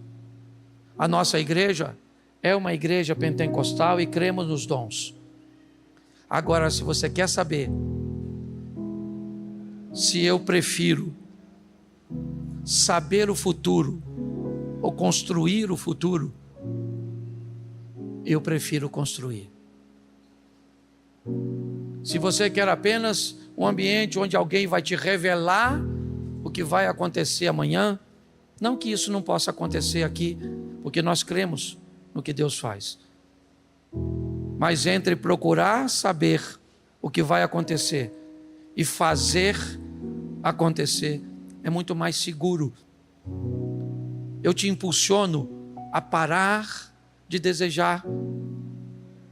[SPEAKER 1] A nossa igreja é uma igreja pentecostal e cremos nos dons. Agora, se você quer saber se eu prefiro saber o futuro ou construir o futuro, eu prefiro construir. Se você quer apenas um ambiente onde alguém vai te revelar o que vai acontecer amanhã, não que isso não possa acontecer aqui, porque nós cremos no que Deus faz. Mas entre procurar saber o que vai acontecer e fazer acontecer, é muito mais seguro. Eu te impulsiono a parar de desejar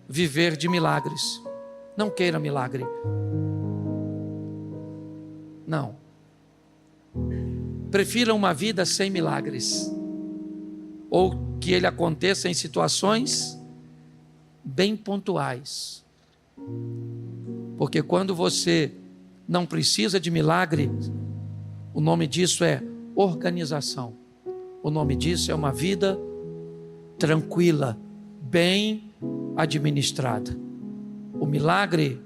[SPEAKER 1] viver de milagres. Não queira milagre. Não. prefira uma vida sem milagres, ou que ele aconteça em situações bem pontuais. Porque quando você não precisa de milagre, o nome disso é organização. O nome disso é uma vida tranquila, bem administrada. O milagre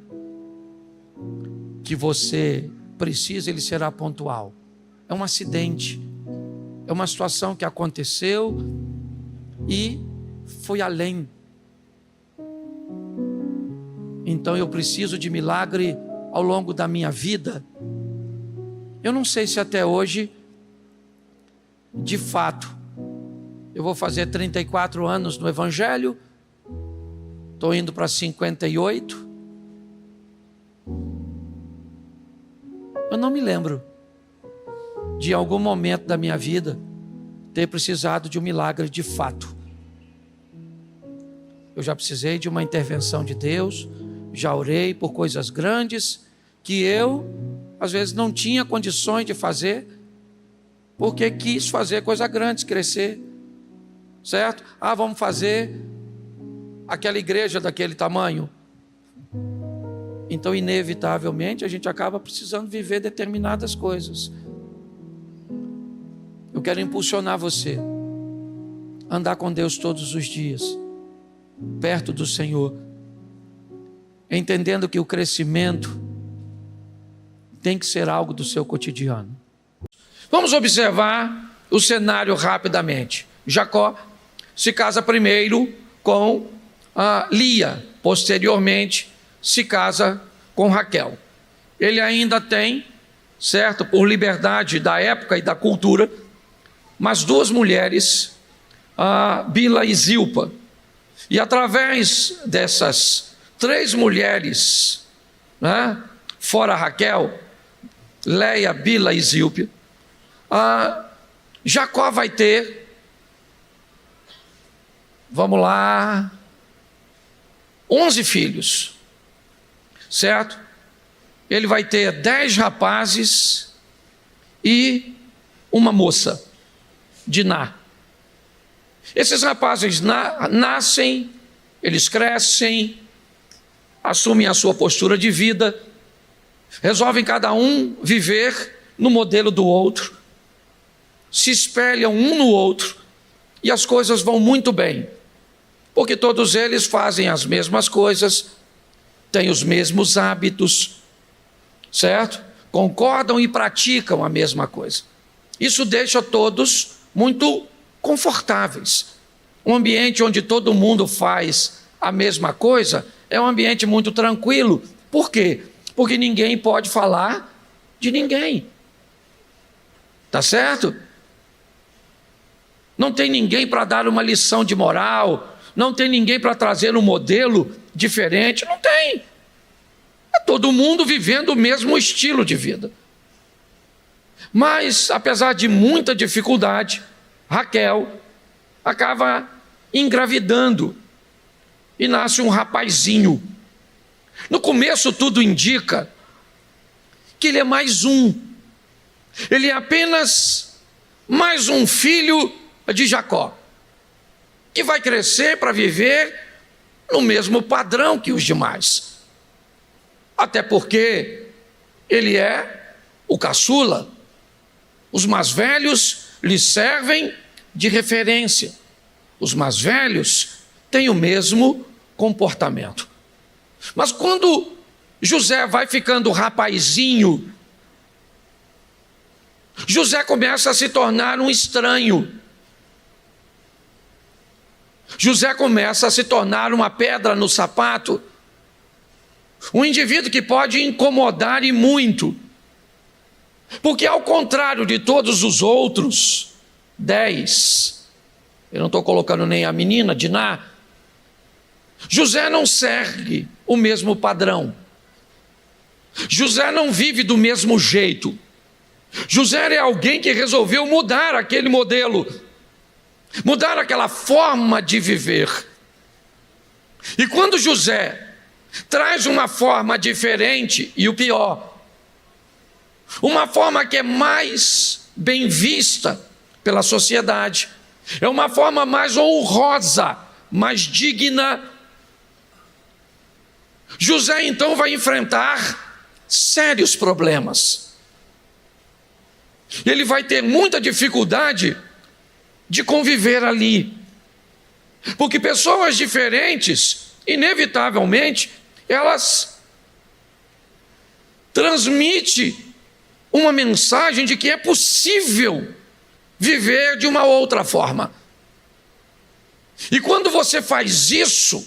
[SPEAKER 1] que você precisa, ele será pontual. É um acidente, é uma situação que aconteceu e foi além. Então eu preciso de milagre ao longo da minha vida. Eu não sei se até hoje, de fato, eu vou fazer 34 anos no Evangelho, estou indo para 58. Eu não me lembro de algum momento da minha vida ter precisado de um milagre de fato. Eu já precisei de uma intervenção de Deus, já orei por coisas grandes que eu, às vezes, não tinha condições de fazer, porque quis fazer coisas grandes, crescer, certo? Vamos fazer aquela igreja daquele tamanho. Então, inevitavelmente, a gente acaba precisando viver determinadas coisas. Eu quero impulsionar você a andar com Deus todos os dias, perto do Senhor, entendendo que o crescimento tem que ser algo do seu cotidiano. Vamos observar o cenário rapidamente. Jacó se casa primeiro com Lia, posteriormente se casa com Raquel. Ele ainda tem, certo, por liberdade da época e da cultura, mas duas mulheres, Bila e Zilpa. E através dessas três mulheres, né, fora Raquel, Leia, Bila e Zilpa, Jacó vai ter, vamos lá, 11 filhos, certo? Ele vai ter 10 rapazes e uma moça, Diná. Esses rapazes nascem, eles crescem, assumem a sua postura de vida, resolvem cada um viver no modelo do outro, se espelham um no outro e as coisas vão muito bem, porque todos eles fazem as mesmas coisas, têm os mesmos hábitos, certo? Concordam e praticam a mesma coisa. Isso deixa todos muito confortáveis. Um ambiente onde todo mundo faz a mesma coisa é um ambiente muito tranquilo. Por quê? Porque ninguém pode falar de ninguém. Tá certo? Não tem ninguém para dar uma lição de moral, não tem ninguém para trazer um modelo diferente, não tem. É todo mundo vivendo o mesmo estilo de vida. Mas, apesar de muita dificuldade, Raquel acaba engravidando e nasce um rapazinho. No começo tudo indica que ele é mais um. Ele é apenas mais um filho de Jacó, que vai crescer para viver no mesmo padrão que os demais. Até porque ele é o caçula. Os mais velhos lhe servem de referência. Os mais velhos têm o mesmo comportamento. Mas quando José vai ficando rapazinho, José começa a se tornar um estranho. José começa a se tornar uma pedra no sapato, um indivíduo que pode incomodar e muito, porque ao contrário de todos os outros 10, eu não estou colocando nem a menina, Diná, José não segue o mesmo padrão, José não vive do mesmo jeito, José é alguém que resolveu mudar aquele modelo, mudar aquela forma de viver. E quando José traz uma forma diferente, e o pior, uma forma que é mais bem vista pela sociedade, é uma forma mais honrosa, mais digna. José então vai enfrentar sérios problemas. Ele vai ter muita dificuldade de conviver ali, porque pessoas diferentes, inevitavelmente, elas transmitem uma mensagem de que é possível viver de uma outra forma. E quando você faz isso,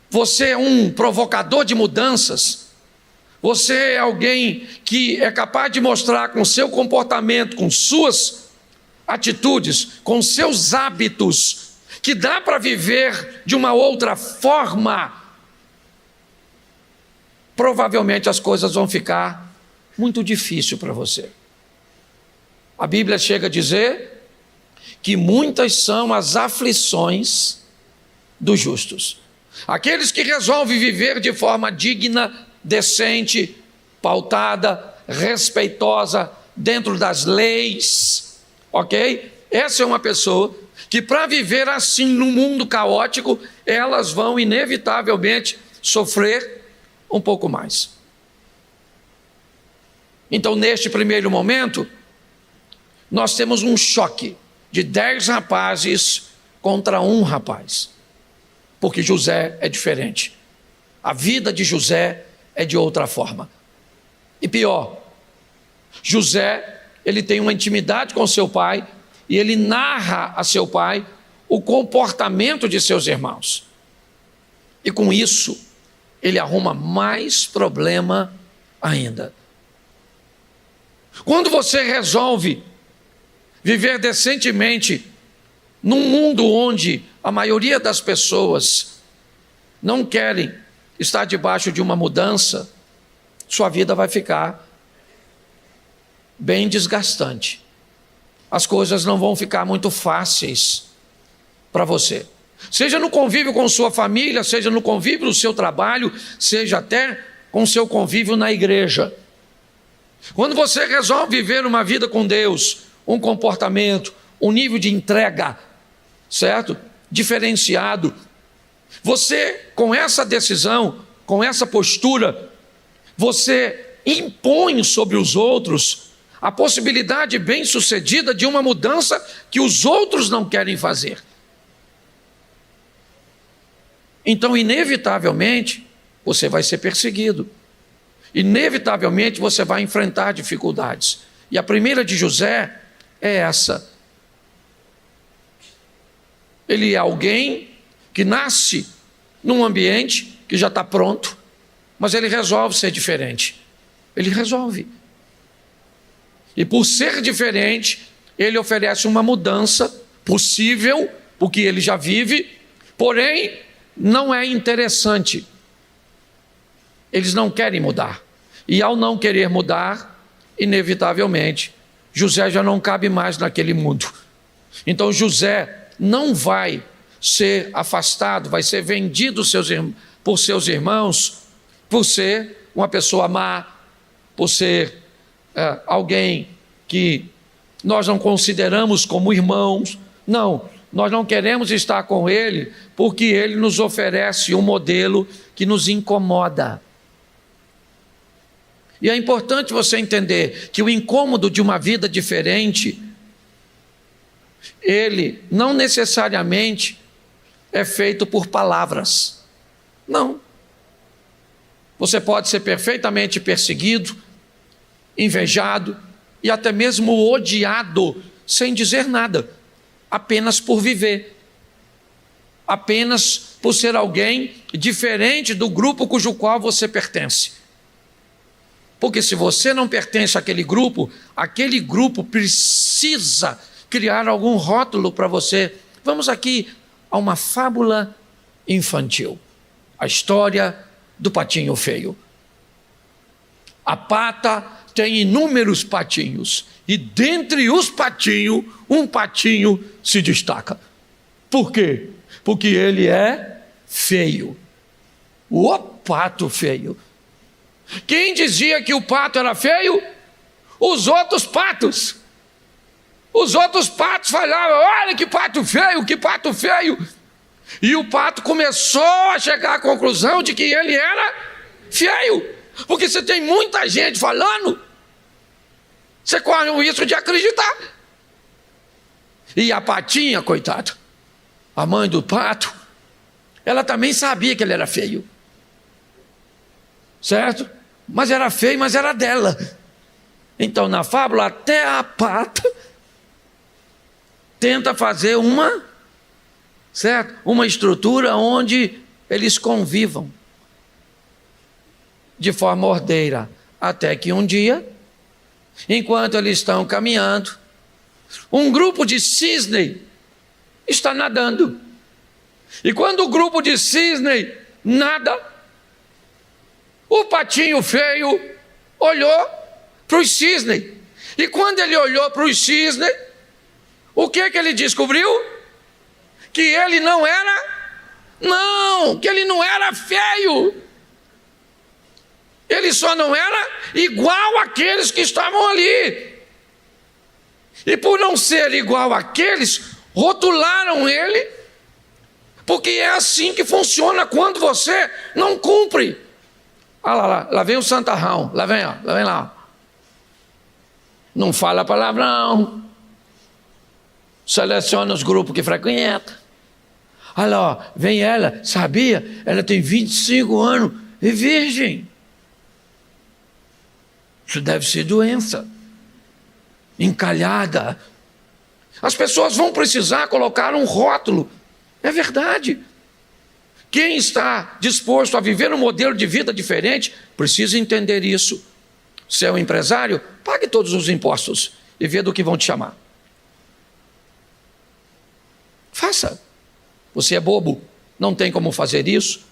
[SPEAKER 1] você é um provocador de mudanças, você é alguém que é capaz de mostrar com seu comportamento, com suas atitudes, com seus hábitos, que dá para viver de uma outra forma. Provavelmente as coisas vão ficar muito difíceis para você. A Bíblia chega a dizer que muitas são as aflições dos justos. Aqueles que resolvem viver de forma digna, decente, pautada, respeitosa, dentro das leis, ok? Essa é uma pessoa que, para viver assim num mundo caótico, elas vão inevitavelmente sofrer um pouco mais. Então, neste primeiro momento, nós temos um choque de 10 rapazes contra um rapaz, porque José é diferente. A vida de José é de outra forma. E pior, José, ele tem uma intimidade com seu pai e ele narra a seu pai o comportamento de seus irmãos. E com isso, ele arruma mais problema ainda. Quando você resolve viver decentemente num mundo onde a maioria das pessoas não querem estar debaixo de uma mudança, sua vida vai ficar bem desgastante. As coisas não vão ficar muito fáceis para você. Seja no convívio com sua família, seja no convívio no seu trabalho, seja até com seu convívio na igreja. Quando você resolve viver uma vida com Deus, um comportamento, um nível de entrega, certo? Diferenciado. Você, com essa decisão, com essa postura, você impõe sobre os outros a possibilidade bem-sucedida de uma mudança que os outros não querem fazer. Então, inevitavelmente, você vai ser perseguido. Inevitavelmente, você vai enfrentar dificuldades. E a primeira de José é essa. Ele é alguém que nasce num ambiente que já está pronto, mas ele resolve ser diferente. Ele resolve. E por ser diferente, ele oferece uma mudança possível, porque ele já vive, porém, não é interessante. Eles não querem mudar. E ao não querer mudar, inevitavelmente, José já não cabe mais naquele mundo. Então José não vai ser afastado, vai ser vendido por seus irmãos, por ser uma pessoa má, por ser alguém que nós não consideramos como irmãos. Não, nós não queremos estar com ele porque ele nos oferece um modelo que nos incomoda. E é importante você entender que o incômodo de uma vida diferente, ele não necessariamente é feito por palavras. Não. Você pode ser perfeitamente perseguido, invejado e até mesmo odiado, sem dizer nada, apenas por viver, apenas por ser alguém diferente do grupo cujo qual você pertence. Porque se você não pertence àquele grupo precisa criar algum rótulo para você. Vamos aqui a uma fábula infantil, a história do patinho feio. A pata tem inúmeros patinhos, e dentre os patinhos, um patinho se destaca. Por quê? Porque ele é feio. O pato feio. Quem dizia que o pato era feio? Os outros patos. Os outros patos falavam: olha que pato feio, que pato feio. E o pato começou a chegar à conclusão de que ele era feio. Porque você tem muita gente falando, você corre o risco de acreditar. E a patinha, coitada, a mãe do pato, ela também sabia que ele era feio. Certo? Mas era feio, mas era dela. Então, na fábula, até a pata tenta fazer uma estrutura onde eles convivam de forma ordeira, até que um dia, enquanto eles estão caminhando, um grupo de cisne está nadando. E quando o grupo de cisne nada, o patinho feio olhou para os cisnes. E quando ele olhou para os cisnes, o que ele descobriu? Que ele não era feio. Ele só não era igual àqueles que estavam ali. E por não ser igual àqueles, rotularam ele, porque é assim que funciona quando você não cumpre. Olha lá vem o santarrão, lá vem lá. Não fala palavrão, seleciona os grupos que frequenta. Olha lá, vem ela, sabia? Ela tem 25 anos e virgem. Isso deve ser doença. Encalhada. As pessoas vão precisar colocar um rótulo. É verdade. Quem está disposto a viver um modelo de vida diferente precisa entender isso. Se é um empresário, pague todos os impostos e vê do que vão te chamar. Faça. Você é bobo, não tem como fazer isso.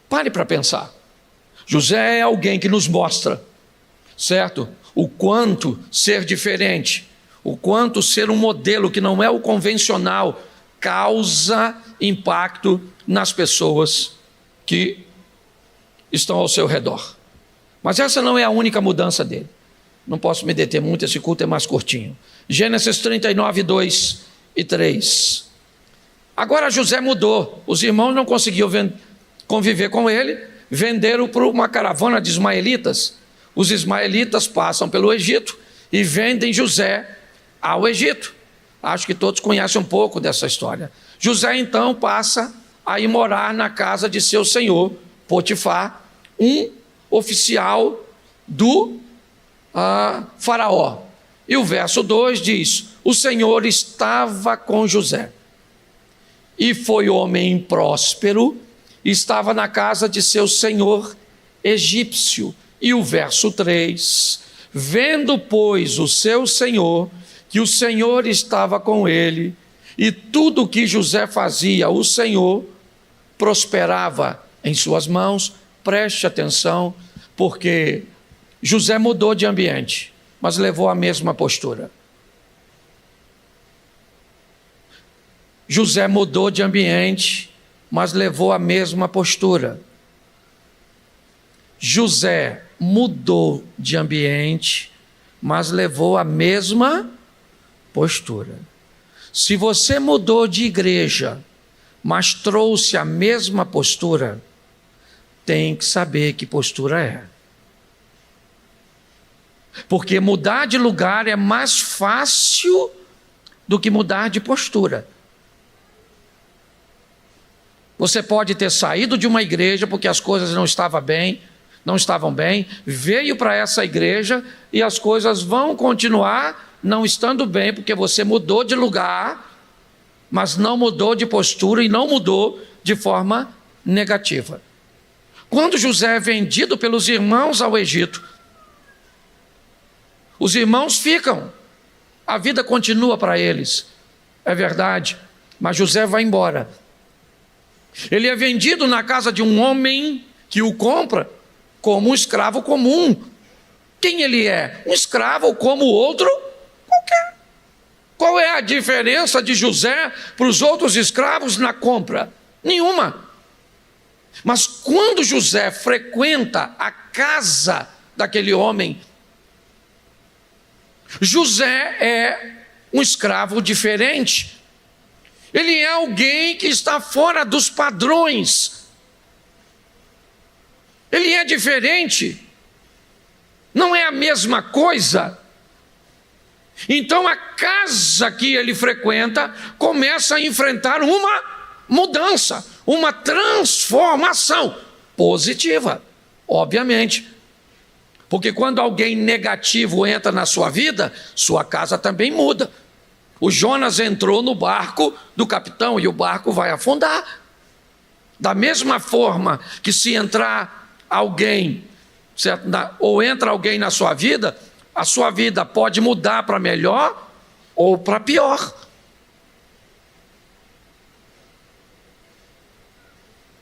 [SPEAKER 1] Pare para pensar. José é alguém que nos mostra, certo? O quanto ser diferente, o quanto ser um modelo que não é o convencional, causa impacto nas pessoas que estão ao seu redor. Mas essa não é a única mudança dele. Não posso me deter muito, esse culto é mais curtinho. Gênesis 39, 2 e 3. Agora José mudou, os irmãos não conseguiam conviver com ele, venderam para uma caravana de ismaelitas. Os ismaelitas passam pelo Egito e vendem José ao Egito. Acho que todos conhecem um pouco dessa história. José então passa a ir morar na casa de seu senhor, Potifar, um oficial do faraó. E o verso 2 diz: o Senhor estava com José, e foi homem próspero, estava na casa de seu senhor egípcio. E o verso 3, vendo, pois, o seu senhor, que o Senhor estava com ele, e tudo o que José fazia, o Senhor prosperava em suas mãos. Preste atenção, porque José mudou de ambiente, mas levou a mesma postura. José mudou de ambiente, mas levou a mesma postura. José mudou de ambiente, mas levou a mesma postura. Se você mudou de igreja, mas trouxe a mesma postura, tem que saber que postura é. Porque mudar de lugar é mais fácil do que mudar de postura. Você pode ter saído de uma igreja porque as coisas não estavam bem, veio para essa igreja e as coisas vão continuar não estando bem, porque você mudou de lugar, mas não mudou de postura e não mudou de forma negativa. Quando José é vendido pelos irmãos ao Egito, os irmãos ficam, a vida continua para eles, é verdade, mas José vai embora. Ele é vendido na casa de um homem que o compra como um escravo comum. Quem ele é? Um escravo como outro qualquer. Qual é a diferença de José para os outros escravos na compra? Nenhuma. Mas quando José frequenta a casa daquele homem, José é um escravo diferente. Ele é alguém que está fora dos padrões. Ele é diferente. Não é a mesma coisa. Então a casa que ele frequenta começa a enfrentar uma mudança, uma transformação positiva, obviamente. Porque quando alguém negativo entra na sua vida, sua casa também muda. O Jonas entrou no barco do capitão e o barco vai afundar. Da mesma forma que se entrar alguém, certo? Ou entra alguém na sua vida, a sua vida pode mudar para melhor ou para pior.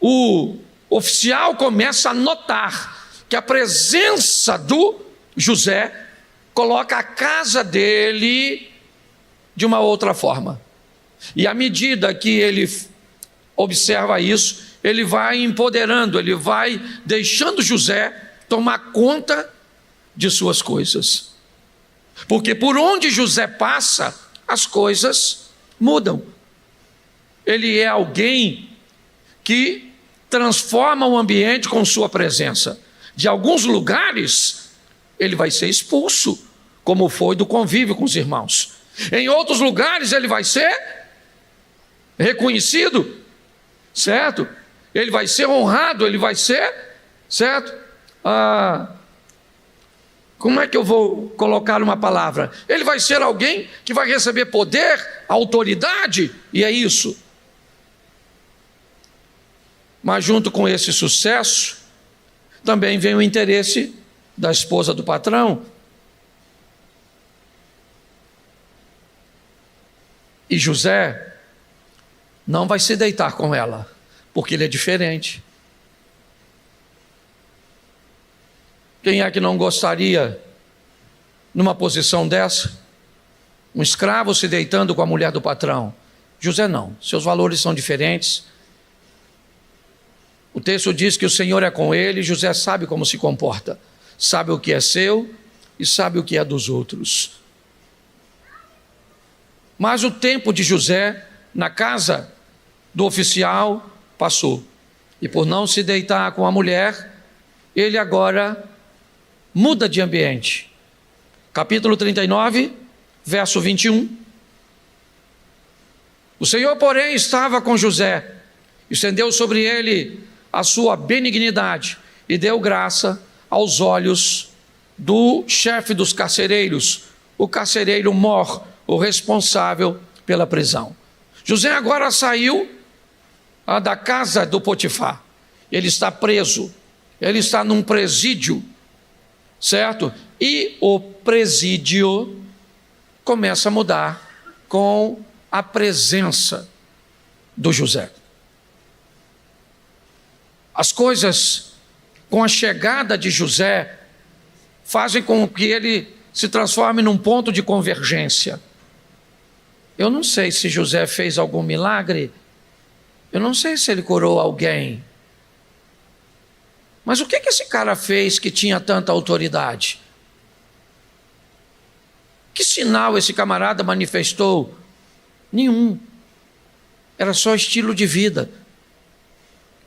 [SPEAKER 1] O oficial começa a notar que a presença do José coloca a casa dele de uma outra forma. E à medida que ele observa isso, ele vai empoderando, ele vai deixando José tomar conta de suas coisas. Porque por onde José passa, as coisas mudam. Ele é alguém que transforma o ambiente com sua presença. De alguns lugares, ele vai ser expulso, como foi do convívio com os irmãos. Em outros lugares, ele vai ser reconhecido, certo? Ele vai ser honrado, ele vai ser, certo? Como é que eu vou colocar uma palavra? Ele vai ser alguém que vai receber poder, autoridade, e é isso. Mas junto com esse sucesso, também vem o interesse da esposa do patrão. E José não vai se deitar com ela, porque ele é diferente. Quem é que não gostaria, numa posição dessa, um escravo se deitando com a mulher do patrão? José não, seus valores são diferentes. O texto diz que o Senhor é com ele, José sabe como se comporta, sabe o que é seu e sabe o que é dos outros. Mas o tempo de José na casa do oficial passou, e por não se deitar com a mulher, ele agora muda de ambiente. Capítulo 39, verso 21. O Senhor, porém, estava com José, estendeu sobre ele a sua benignidade e deu graça aos olhos do chefe dos carcereiros, o carcereiro Mor, o responsável pela prisão. José agora saiu da casa do Potifar. Ele está preso, ele está num presídio, certo? E o presídio começa a mudar com a presença do José. As coisas, com a chegada de José, fazem com que ele se transforme num ponto de convergência. Eu não sei se José fez algum milagre, eu não sei se ele curou alguém, mas o que esse cara fez que tinha tanta autoridade? Que sinal esse camarada manifestou? Nenhum. Era só estilo de vida.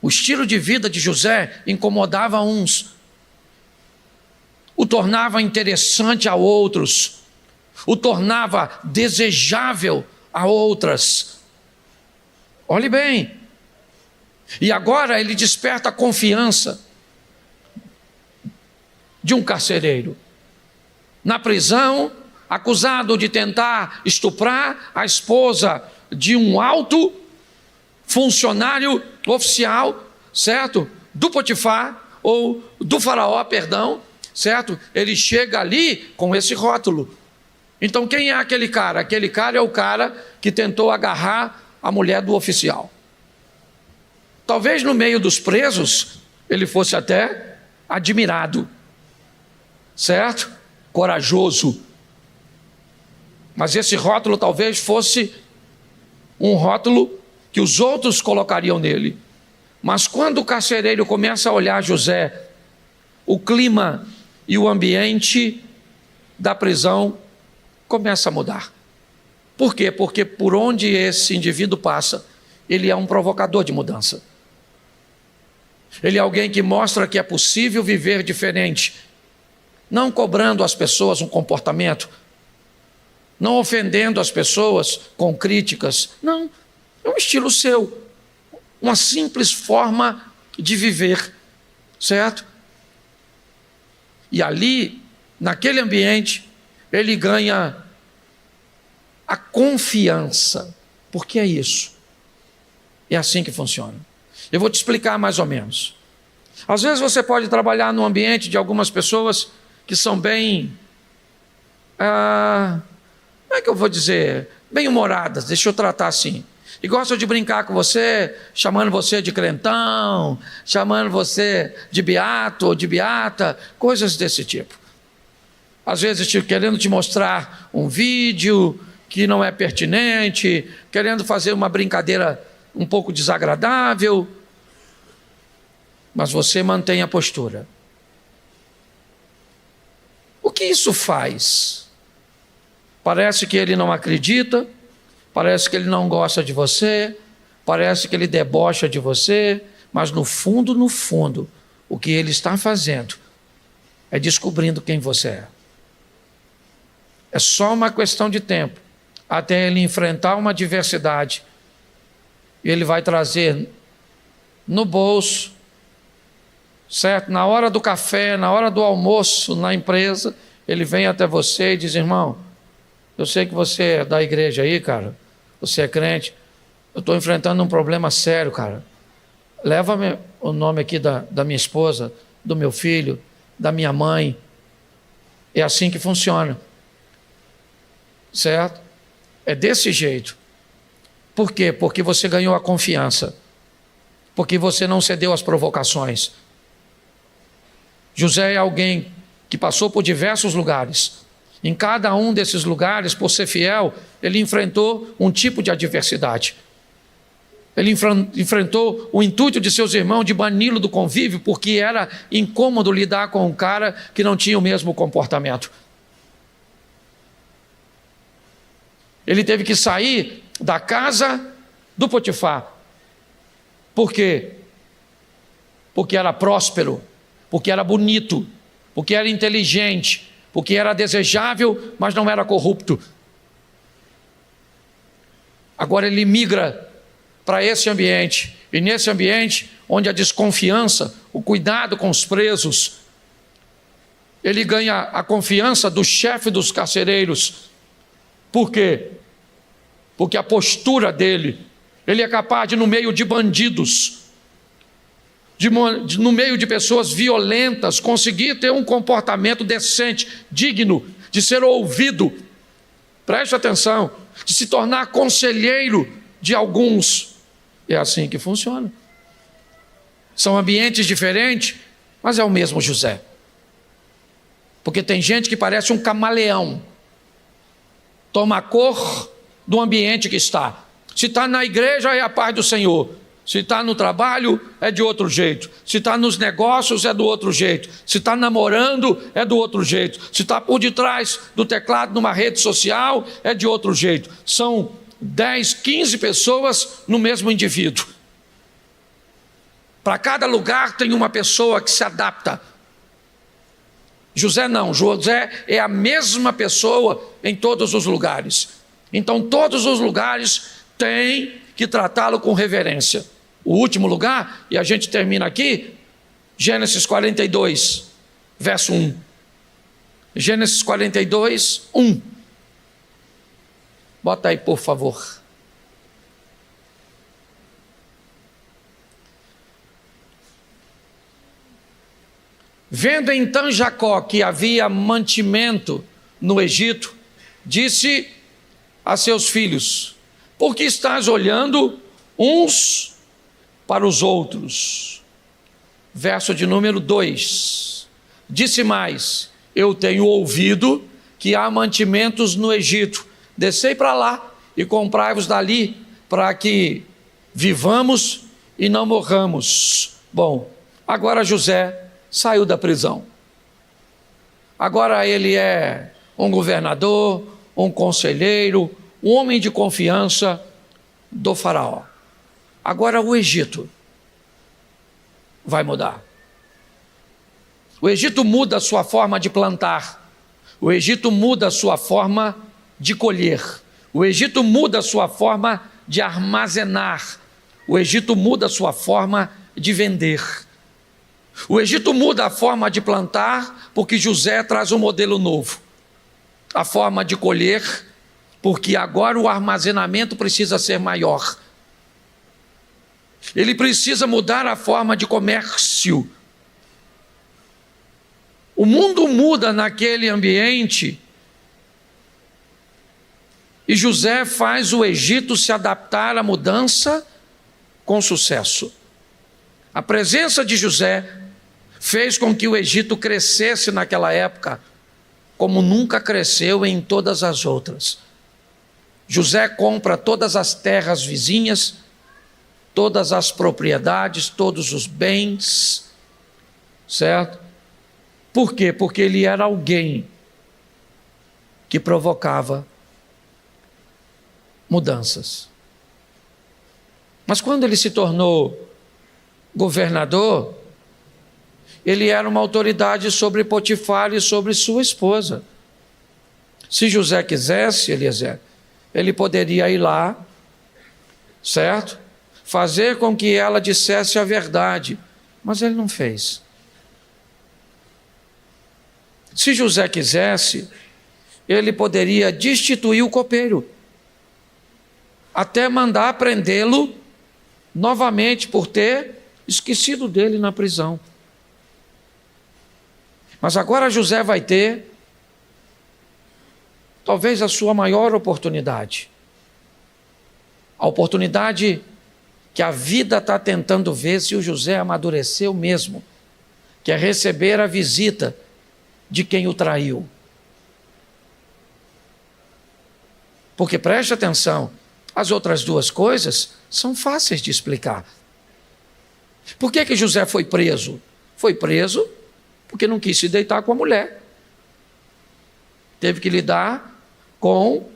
[SPEAKER 1] O estilo de vida de José incomodava uns, o tornava interessante a outros, o tornava desejável a outras. Olhe bem. E agora ele desperta a confiança de um carcereiro. Na prisão, acusado de tentar estuprar a esposa de um alto funcionário oficial, certo? Do Potifar, ou do faraó, perdão, certo? Ele chega ali com esse rótulo. Então quem é aquele cara? Aquele cara é o cara que tentou agarrar a mulher do oficial. Talvez no meio dos presos ele fosse até admirado, certo? Corajoso. Mas esse rótulo talvez fosse um rótulo que os outros colocariam nele. Mas quando o carcereiro começa a olhar José, o clima e o ambiente da prisão começa a mudar. Por quê? Porque por onde esse indivíduo passa, ele é um provocador de mudança. Ele é alguém que mostra que é possível viver diferente, não cobrando às pessoas um comportamento, não ofendendo as pessoas com críticas. Não, é um estilo seu, uma simples forma de viver, certo? E ali, naquele ambiente, ele ganha a confiança. Por que é isso? É assim que funciona. Eu vou te explicar mais ou menos. Às vezes você pode trabalhar num ambiente de algumas pessoas que são bem, como é que eu vou dizer? Bem-humoradas, deixa eu tratar assim. E gostam de brincar com você, chamando você de crentão, chamando você de beato ou de beata, coisas desse tipo. Às vezes querendo te mostrar um vídeo que não é pertinente, querendo fazer uma brincadeira um pouco desagradável, mas você mantém a postura. O que isso faz? Parece que ele não acredita, parece que ele não gosta de você, parece que ele debocha de você, mas no fundo, o que ele está fazendo é descobrindo quem você é. É só uma questão de tempo até ele enfrentar uma adversidade. Ele vai trazer no bolso, certo? Na hora do café, na hora do almoço, na empresa, ele vem até você e diz: irmão, eu sei que você é da igreja aí, cara, você é crente, eu estou enfrentando um problema sério, cara. Leva o nome aqui da minha esposa, do meu filho, da minha mãe. É assim que funciona, certo? É desse jeito. Por quê? Porque você ganhou a confiança, porque você não cedeu às provocações. José é alguém que passou por diversos lugares. Em cada um desses lugares, por ser fiel, ele enfrentou um tipo de adversidade. Ele enfrentou o intuito de seus irmãos de bani-lo do convívio, porque era incômodo lidar com um cara que não tinha o mesmo comportamento. Ele teve que sair da casa do Potifar. Por quê? Porque era próspero, porque era bonito, porque era inteligente, porque era desejável, mas não era corrupto. Agora ele migra para esse ambiente, e nesse ambiente, onde a desconfiança, o cuidado com os presos, ele ganha a confiança do chefe dos carcereiros. Por quê? Porque a postura dele, ele é capaz de, no meio de bandidos, no meio de pessoas violentas, conseguir ter um comportamento decente, digno de ser ouvido. Preste atenção, de se tornar conselheiro de alguns. É assim que funciona. São ambientes diferentes, mas é o mesmo José. Porque tem gente que parece um camaleão, toma a cor do ambiente que está. Se está na igreja, é a paz do Senhor. Se está no trabalho, é de outro jeito. Se está nos negócios, é do outro jeito. Se está namorando, é do outro jeito. Se está por detrás do teclado numa rede social, é de outro jeito. São 10, 15 pessoas no mesmo indivíduo. Para cada lugar tem uma pessoa que se adapta. José não, José é a mesma pessoa em todos os lugares. Então todos os lugares têm que tratá-lo com reverência. O último lugar, e a gente termina aqui, Gênesis 42, verso 1. Gênesis 42, 1. Bota aí, por favor. Vendo então Jacó que havia mantimento no Egito, disse a seus filhos: por que estás olhando uns para os outros? Verso de número 2. Disse mais: eu tenho ouvido que há mantimentos no Egito. Descei para lá e comprai-vos dali, para que vivamos e não morramos. Bom, agora José saiu da prisão. Agora ele é um governador, um conselheiro, um homem de confiança do faraó. Agora o Egito vai mudar. O Egito muda a sua forma de plantar. O Egito muda a sua forma de colher. O Egito muda a sua forma de armazenar. O Egito muda a sua forma de vender. O Egito muda a forma de plantar, porque José traz um modelo novo. A forma de colher, porque agora o armazenamento precisa ser maior. Ele precisa mudar a forma de comércio. O mundo muda naquele ambiente e José faz o Egito se adaptar à mudança com sucesso. A presença de José fez com que o Egito crescesse naquela época como nunca cresceu em todas as outras. José compra todas as terras vizinhas, todas as propriedades, todos os bens, certo? Por quê? Porque ele era alguém que provocava mudanças. Mas quando ele se tornou governador, ele era uma autoridade sobre Potifar e sobre sua esposa. Se José quisesse, Eliezer, ele poderia ir lá, certo? Fazer com que ela dissesse a verdade, mas ele não fez. Se José quisesse, ele poderia destituir o copeiro, até mandar prendê-lo novamente por ter esquecido dele na prisão. Mas agora José vai ter talvez a sua maior oportunidade. A oportunidade que a vida está tentando ver se o José amadureceu mesmo, que é receber a visita de quem o traiu. Porque preste atenção, as outras duas coisas são fáceis de explicar. Por que José foi preso? Foi preso porque não quis se deitar com a mulher. Teve que lidar com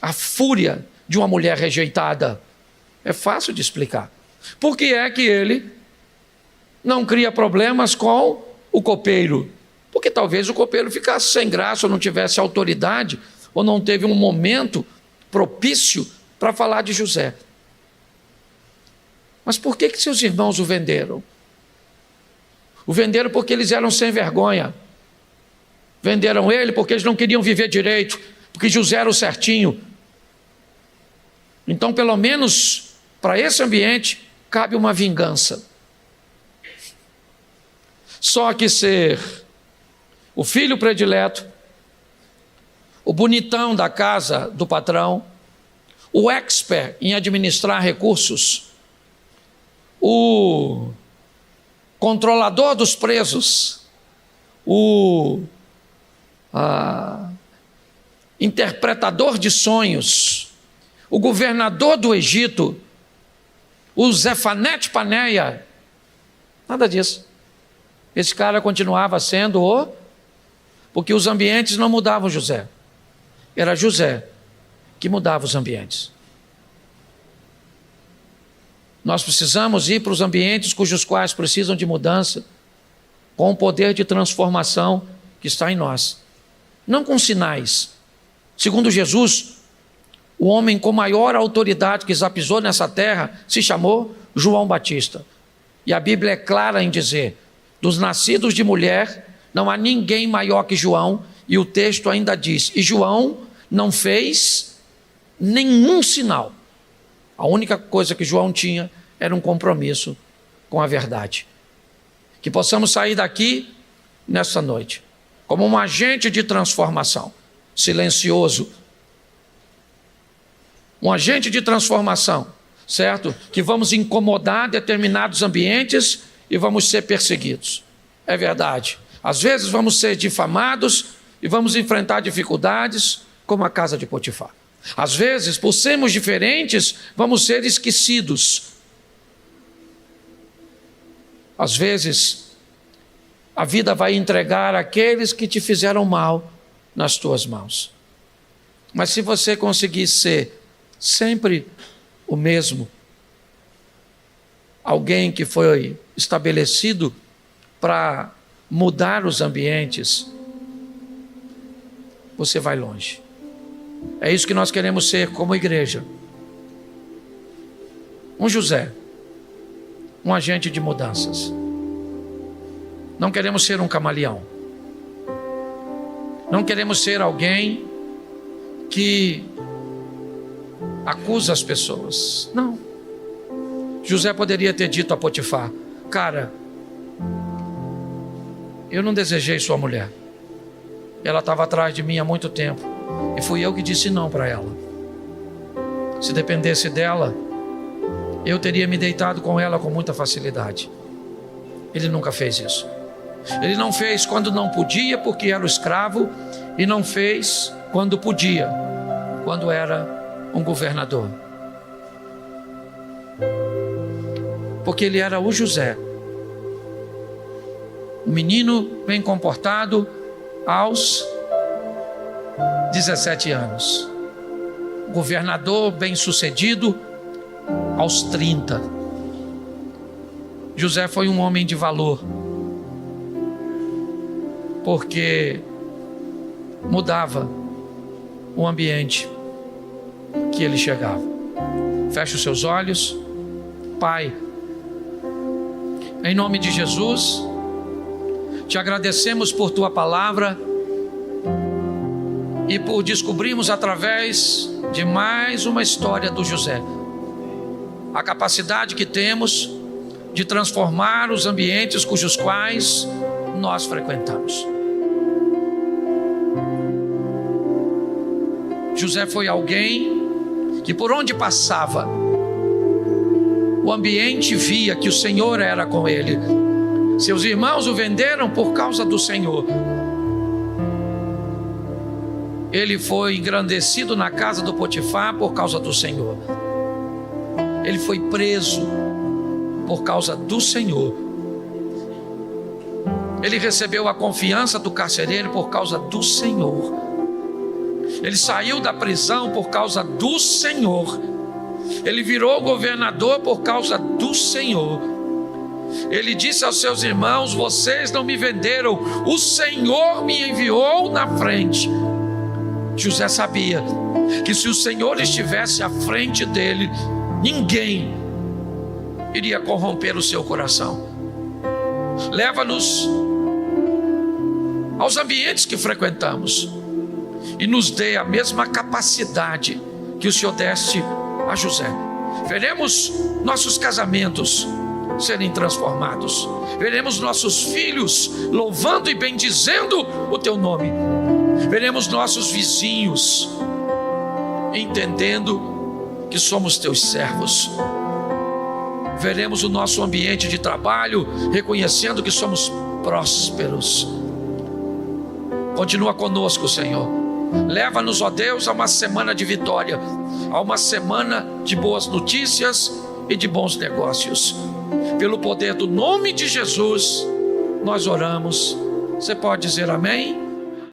[SPEAKER 1] a fúria de uma mulher rejeitada. É fácil de explicar. Por que é que ele não cria problemas com o copeiro? Porque talvez o copeiro ficasse sem graça, ou não tivesse autoridade, ou não teve um momento propício para falar de José. Mas por que seus irmãos o venderam? O venderam porque eles eram sem vergonha. Venderam ele porque eles não queriam viver direito, porque José era o certinho. Então, pelo menos, para esse ambiente, cabe uma vingança. Só que ser o filho predileto, o bonitão da casa do patrão, o expert em administrar recursos, o controlador dos presos, o interpretador de sonhos, o governador do Egito, o Zefanete Paneia, nada disso. Esse cara continuava sendo porque os ambientes não mudavam José. Era José que mudava os ambientes. Nós precisamos ir para os ambientes cujos quais precisam de mudança, com o poder de transformação que está em nós. Não com sinais. Segundo Jesus, o homem com maior autoridade que já pisou nessa terra se chamou João Batista. E a Bíblia é clara em dizer: dos nascidos de mulher, não há ninguém maior que João, e o texto ainda diz: e João não fez nenhum sinal. A única coisa que João tinha era um compromisso com a verdade. Que possamos sair daqui nessa noite como um agente de transformação, silencioso, um agente de transformação, certo? Que vamos incomodar determinados ambientes e vamos ser perseguidos. É verdade. Às vezes vamos ser difamados e vamos enfrentar dificuldades, como a casa de Potifar. Às vezes, por sermos diferentes, vamos ser esquecidos. Às vezes, a vida vai entregar aqueles que te fizeram mal nas tuas mãos. Mas se você conseguir ser sempre o mesmo, alguém que foi estabelecido para mudar os ambientes, você vai longe. É isso que nós queremos ser como igreja. Um José, um agente de mudanças. Não queremos ser um camaleão. Não queremos ser alguém que acusa as pessoas. Não. José poderia ter dito a Potifar: cara, eu não desejei sua mulher. Ela estava atrás de mim há muito tempo. E fui eu que disse não para ela. Se dependesse dela, eu teria me deitado com ela com muita facilidade. Ele nunca fez isso. Ele não fez quando não podia, porque era o escravo, e não fez quando podia, quando era um governador. Porque ele era o José, um menino bem comportado aos 17 anos, governador bem sucedido aos 30. José foi um homem de valor, porque mudava o ambiente que ele chegava. Feche os seus olhos. Pai, em nome de Jesus, te agradecemos por tua palavra e por descobrirmos através de mais uma história do José a capacidade que temos de transformar os ambientes cujos quais nós frequentamos. José foi alguém que por onde passava, o ambiente via que o Senhor era com ele. Seus irmãos o venderam por causa do Senhor. Ele foi engrandecido na casa do Potifar por causa do Senhor. Ele foi preso por causa do Senhor. Ele recebeu a confiança do carcereiro por causa do Senhor. Ele saiu da prisão por causa do Senhor. Ele virou governador por causa do Senhor. Ele disse aos seus irmãos: vocês não me venderam, o Senhor me enviou na frente. José sabia que se o Senhor estivesse à frente dele, ninguém iria corromper o seu coração. Leva-nos aos ambientes que frequentamos e nos dê a mesma capacidade que o Senhor deste a José. Veremos nossos casamentos serem transformados. Veremos nossos filhos louvando e bendizendo o teu nome. Veremos nossos vizinhos entendendo que somos teus servos. Veremos o nosso ambiente de trabalho reconhecendo que somos prósperos. Continua conosco, Senhor. Leva-nos, ó Deus, a uma semana de vitória, a uma semana de boas notícias e de bons negócios. Pelo poder do nome de Jesus, nós oramos. Você pode dizer amém?